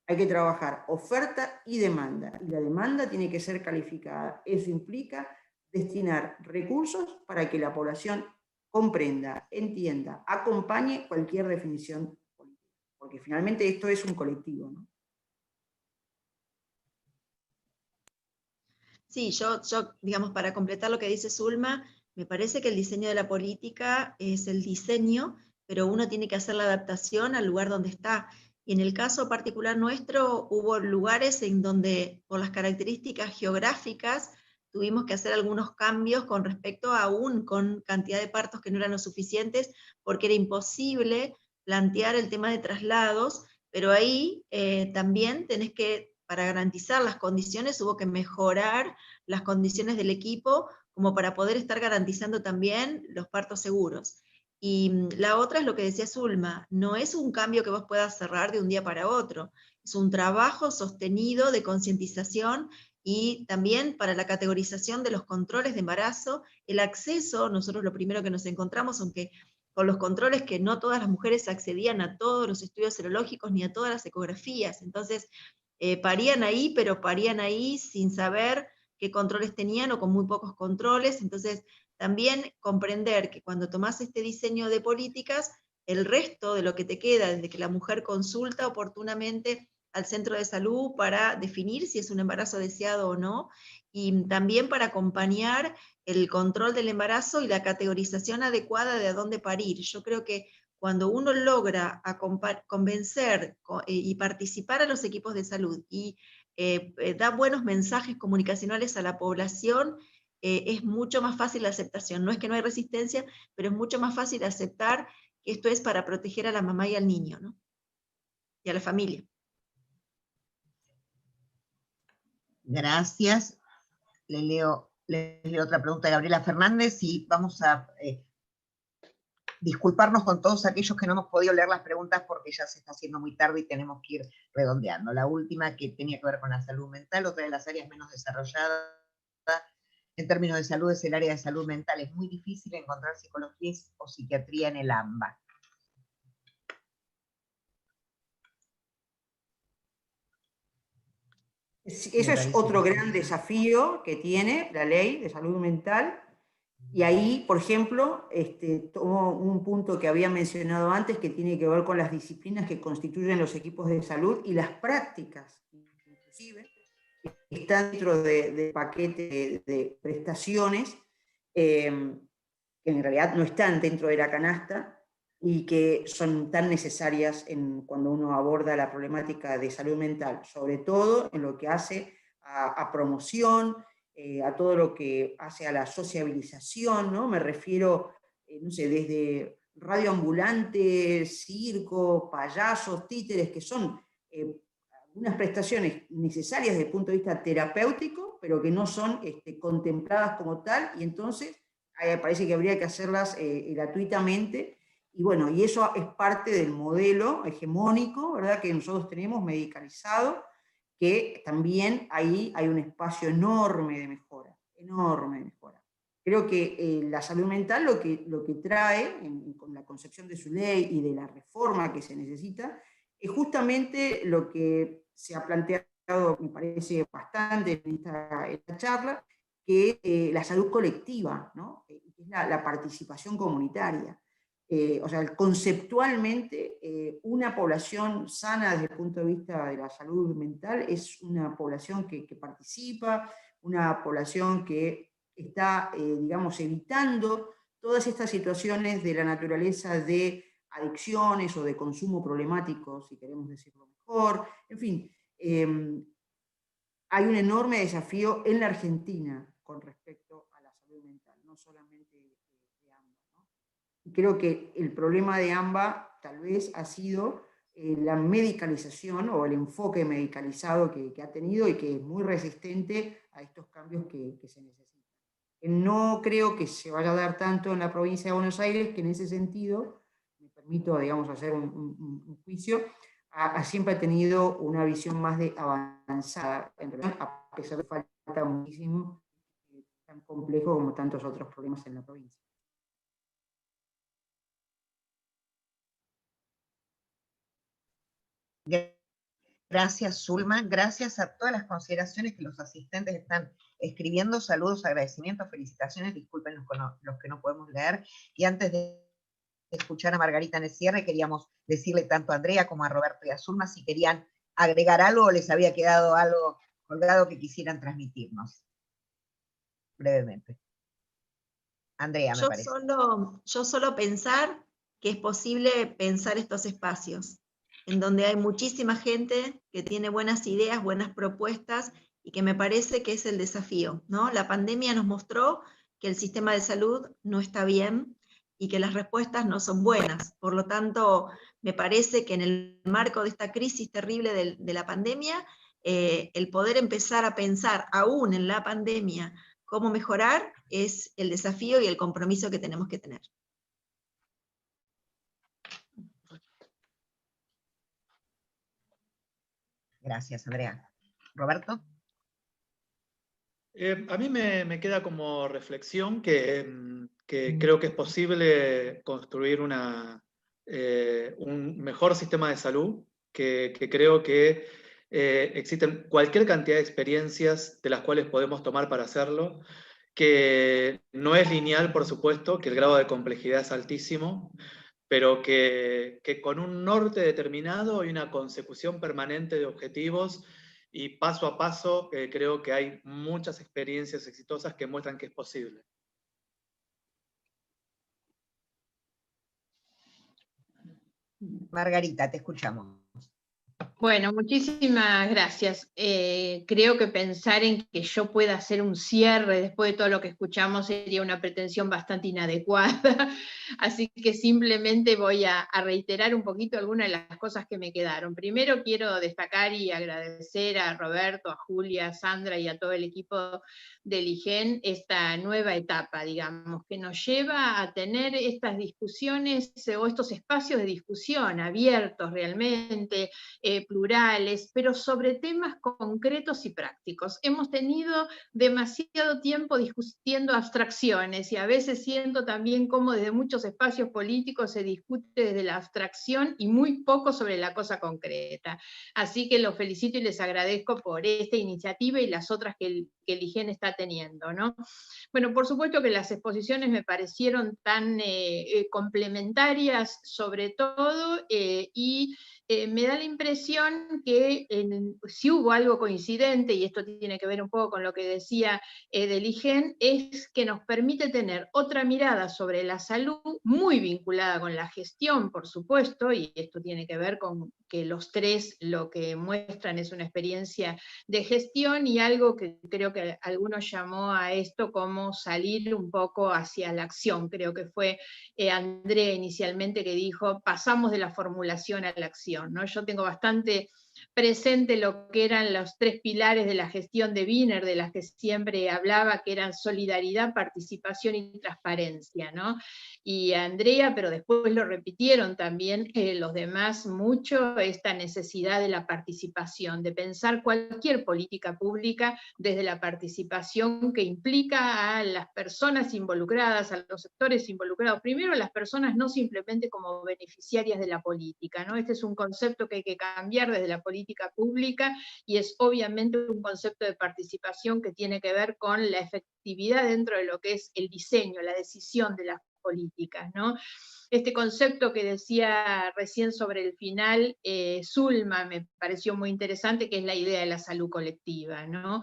hay que trabajar oferta y demanda, y la demanda tiene que ser calificada. Eso implica destinar recursos para que la población comprenda, entienda, acompañe cualquier definición política, porque finalmente esto es un colectivo, ¿no? Sí, yo, digamos, para completar lo que dice Zulma, me parece que el diseño de la política es el diseño, pero uno tiene que hacer la adaptación al lugar donde está. Y en el caso particular nuestro, hubo lugares en donde, por las características geográficas, tuvimos que hacer algunos cambios con respecto aún con cantidad de partos que no eran lo suficientes, porque era imposible plantear el tema de traslados, pero ahí también tenés que, para garantizar las condiciones, hubo que mejorar las condiciones del equipo como para poder estar garantizando también los partos seguros. Y la otra es lo que decía Zulma, no es un cambio que vos puedas cerrar de un día para otro, es un trabajo sostenido de concientización y también para la categorización de los controles de embarazo, el acceso, nosotros lo primero que nos encontramos, aunque con los controles que no todas las mujeres accedían a todos los estudios serológicos ni a todas las ecografías, entonces parían ahí, pero parían ahí sin saber qué controles tenían o con muy pocos controles, entonces también comprender que cuando tomás este diseño de políticas, el resto de lo que te queda desde que la mujer consulta oportunamente al centro de salud para definir si es un embarazo deseado o no, y también para acompañar el control del embarazo y la categorización adecuada de a dónde parir. Yo creo que cuando uno logra convencer y participar a los equipos de salud y da buenos mensajes comunicacionales a la población, es mucho más fácil la aceptación. No es que no hay resistencia, pero es mucho más fácil aceptar que esto es para proteger a la mamá y al niño, ¿no? Y a la familia. Gracias. Le leo Les leo otra pregunta de Gabriela Fernández y vamos a disculparnos con todos aquellos que no hemos podido leer las preguntas porque ya se está haciendo muy tarde y tenemos que ir redondeando. La última que tenía que ver con la salud mental, otra de las áreas menos desarrolladas en términos de salud es el área de salud mental. Es muy difícil encontrar psicología o psiquiatría en el AMBA. Eso es otro gran desafío que tiene la ley de salud mental. Y ahí, por ejemplo, tomo un punto que había mencionado antes que tiene que ver con las disciplinas que constituyen los equipos de salud y las prácticas, inclusive, que están dentro del paquete de prestaciones, que en realidad no están dentro de la canasta y que son tan necesarias cuando uno aborda la problemática de salud mental, sobre todo en lo que hace a promoción, a todo lo que hace a la sociabilización, ¿no? Me refiero, no sé, desde radioambulantes, circo, payasos, títeres, que son unas prestaciones necesarias desde el punto de vista terapéutico, pero que no son contempladas como tal, y entonces parece que habría que hacerlas gratuitamente. Y bueno, y eso es parte del modelo hegemónico, ¿verdad?, que nosotros tenemos medicalizado, que también ahí hay un espacio enorme de mejora, enorme de mejora. Creo que la salud mental lo que trae, con la concepción de su ley y de la reforma que se necesita, es justamente lo que se ha planteado, me parece bastante en esta charla, que es la salud colectiva, ¿no? Que es la participación comunitaria. O sea, conceptualmente, una población sana desde el punto de vista de la salud mental es una población que participa, una población que está, digamos, evitando todas estas situaciones de la naturaleza de adicciones o de consumo problemático, si queremos decirlo mejor. En fin, hay un enorme desafío en la Argentina con respecto a la salud mental, no solamente de AMBA, ¿no? Y creo que el problema de AMBA tal vez ha sido la medicalización o el enfoque medicalizado que ha tenido y que es muy resistente a estos cambios que se necesitan. No creo que se vaya a dar tanto en la provincia de Buenos Aires, que en ese sentido, me permito, digamos, hacer un juicio, siempre ha tenido una visión más de avanzada, en realidad, a pesar de que falta muchísimo, tan complejo como tantos otros problemas en la provincia. Gracias, Zulma. Gracias a todas las consideraciones que los asistentes están escribiendo. Saludos, agradecimientos, felicitaciones. Disculpen los que no podemos leer. Y antes de escuchar a Margarita en el cierre, queríamos decirle tanto a Andrea como a Roberto y a Zulma si querían agregar algo o les había quedado algo colgado que quisieran transmitirnos. Brevemente. Andrea, me parece. Yo solo pensar que es posible pensar estos espacios, en donde hay muchísima gente que tiene buenas ideas, buenas propuestas, y que me parece que es el desafío, ¿no? La pandemia nos mostró que el sistema de salud no está bien y que las respuestas no son buenas. Por lo tanto, me parece que en el marco de esta crisis terrible de la pandemia, el poder empezar a pensar, aún en la pandemia, cómo mejorar es el desafío y el compromiso que tenemos que tener. Gracias, Andrea. Roberto. A mí me queda como reflexión que creo que es posible construir un mejor sistema de salud, que creo que existen cualquier cantidad de experiencias de las cuales podemos tomar para hacerlo, que no es lineal, por supuesto, que el grado de complejidad es altísimo, pero que con un norte determinado y una consecución permanente de objetivos y paso a paso, creo que hay muchas experiencias exitosas que muestran que es posible. Margarita, te escuchamos. Bueno, muchísimas gracias. Creo que pensar en que yo pueda hacer un cierre después de todo lo que escuchamos sería una pretensión bastante inadecuada, así que simplemente voy a reiterar un poquito algunas de las cosas que me quedaron. Primero quiero destacar y agradecer a Roberto, a Julia, a Sandra y a todo el equipo del IGEN esta nueva etapa, digamos, que nos lleva a tener estas discusiones o estos espacios de discusión abiertos realmente, plurales, pero sobre temas concretos y prácticos. Hemos tenido demasiado tiempo discutiendo abstracciones y a veces siento también cómo desde muchos espacios políticos se discute desde la abstracción y muy poco sobre la cosa concreta. Así que los felicito y les agradezco por esta iniciativa y las otras que el IGEN está teniendo, ¿no? Bueno, por supuesto que las exposiciones me parecieron tan complementarias sobre todo y me da la impresión que si hubo algo coincidente, y esto tiene que ver un poco con lo que decía del IGEN, es que nos permite tener otra mirada sobre la salud muy vinculada con la gestión, por supuesto, y esto tiene que ver con que los tres lo que muestran es una experiencia de gestión y algo que creo que algunos llamó a esto como salir un poco hacia la acción. Creo que fue Andrea inicialmente que dijo, pasamos de la formulación a la acción, ¿no? Yo tengo bastante presente lo que eran los tres pilares de la gestión de Wiener, de las que siempre hablaba, que eran solidaridad, participación y transparencia, ¿no? Y Andrea, pero después lo repitieron también los demás mucho, esta necesidad de la participación, de pensar cualquier política pública desde la participación que implica a las personas involucradas, a los sectores involucrados, primero a las personas no simplemente como beneficiarias de la política, ¿no? Este es un concepto que hay que cambiar desde la política pública y es obviamente un concepto de participación que tiene que ver con la efectividad dentro de lo que es el diseño, la decisión de las políticas, ¿no? Este concepto que decía recién sobre el final, Zulma, me pareció muy interesante, que es la idea de la salud colectiva, ¿no?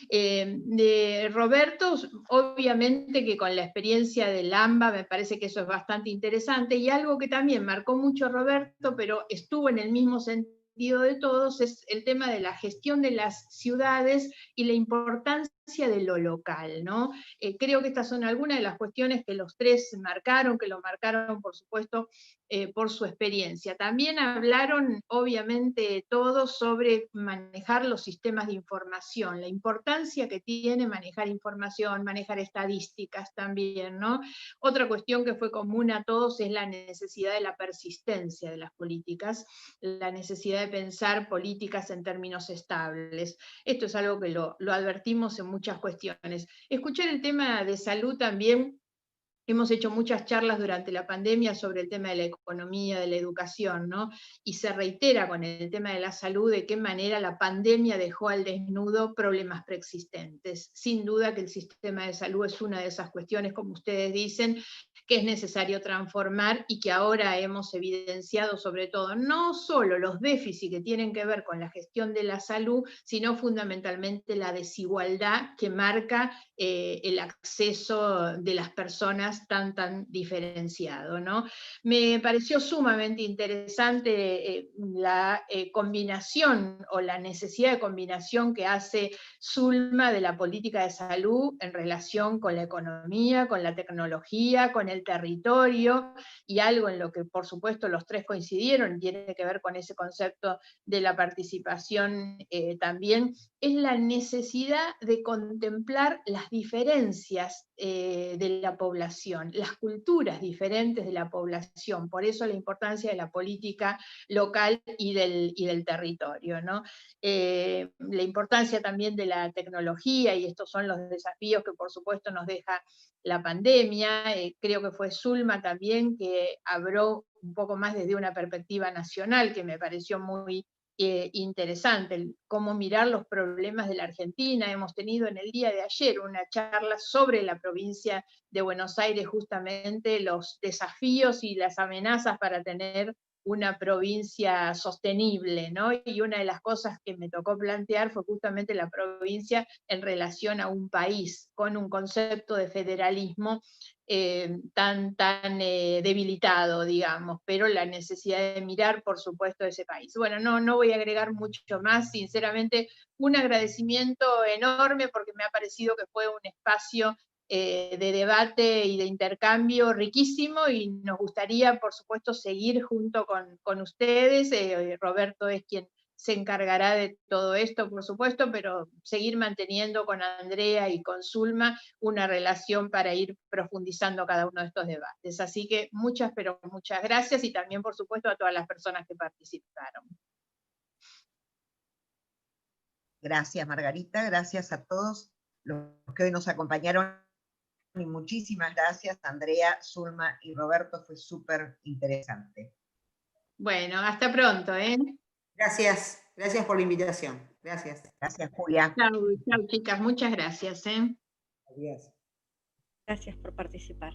De Roberto, obviamente que con la experiencia del AMBA me parece que eso es bastante interesante, y algo que también marcó mucho a Roberto, pero estuvo en el mismo sentido de todos, es el tema de la gestión de las ciudades y la importancia de lo local, ¿no? Creo que estas son algunas de las cuestiones que los tres marcaron, que lo marcaron, por supuesto, por su experiencia. También hablaron, obviamente, todos sobre manejar los sistemas de información, la importancia que tiene manejar información, manejar estadísticas también, ¿no? Otra cuestión que fue común a todos es la necesidad de la persistencia de las políticas, la necesidad de pensar políticas en términos estables. Esto es algo que lo advertimos en muchas cuestiones. Escuchar el tema de salud también. Hemos hecho muchas charlas durante la pandemia sobre el tema de la economía, de la educación, ¿no? Y se reitera con el tema de la salud de qué manera la pandemia dejó al desnudo problemas preexistentes. Sin duda que el sistema de salud es una de esas cuestiones, como ustedes dicen, que es necesario transformar y que ahora hemos evidenciado sobre todo, no solo los déficits que tienen que ver con la gestión de la salud, sino fundamentalmente la desigualdad que marca el acceso de las personas tan diferenciado, ¿no? Me pareció sumamente interesante la combinación o la necesidad de combinación que hace Zulma de la política de salud en relación con la economía, con la tecnología, con el territorio, y algo en lo que por supuesto los tres coincidieron, tiene que ver con ese concepto de la participación también, es la necesidad de contemplar las diferencias de la población, las culturas diferentes de la población, por eso la importancia de la política local y del territorio, ¿no? La importancia también de la tecnología, y estos son los desafíos que por supuesto nos deja la pandemia. Creo que fue Zulma también que habló un poco más desde una perspectiva nacional, que me pareció muy interesante, cómo mirar los problemas de la Argentina. Hemos tenido en el día de ayer una charla sobre la provincia de Buenos Aires, justamente los desafíos y las amenazas para tener una provincia sostenible, ¿no? Y una de las cosas que me tocó plantear fue justamente la provincia en relación a un país, con un concepto de federalismo tan debilitado, digamos, pero la necesidad de mirar, por supuesto, ese país. Bueno, no voy a agregar mucho más, sinceramente, un agradecimiento enorme porque me ha parecido que fue un espacio de debate y de intercambio riquísimo y nos gustaría, por supuesto, seguir junto con ustedes. Roberto es quien se encargará de todo esto, por supuesto, pero seguir manteniendo con Andrea y con Zulma una relación para ir profundizando cada uno de estos debates. Así que muchas, pero muchas gracias y también, por supuesto, a todas las personas que participaron. Gracias, Margarita, gracias a todos los que hoy nos acompañaron y muchísimas gracias, Andrea, Zulma y Roberto, fue súper interesante. Bueno, hasta pronto, ¿eh? Gracias, gracias por la invitación. Gracias. Gracias, Julia. Chau, chicas, muchas gracias, ¿eh? Adiós. Gracias por participar.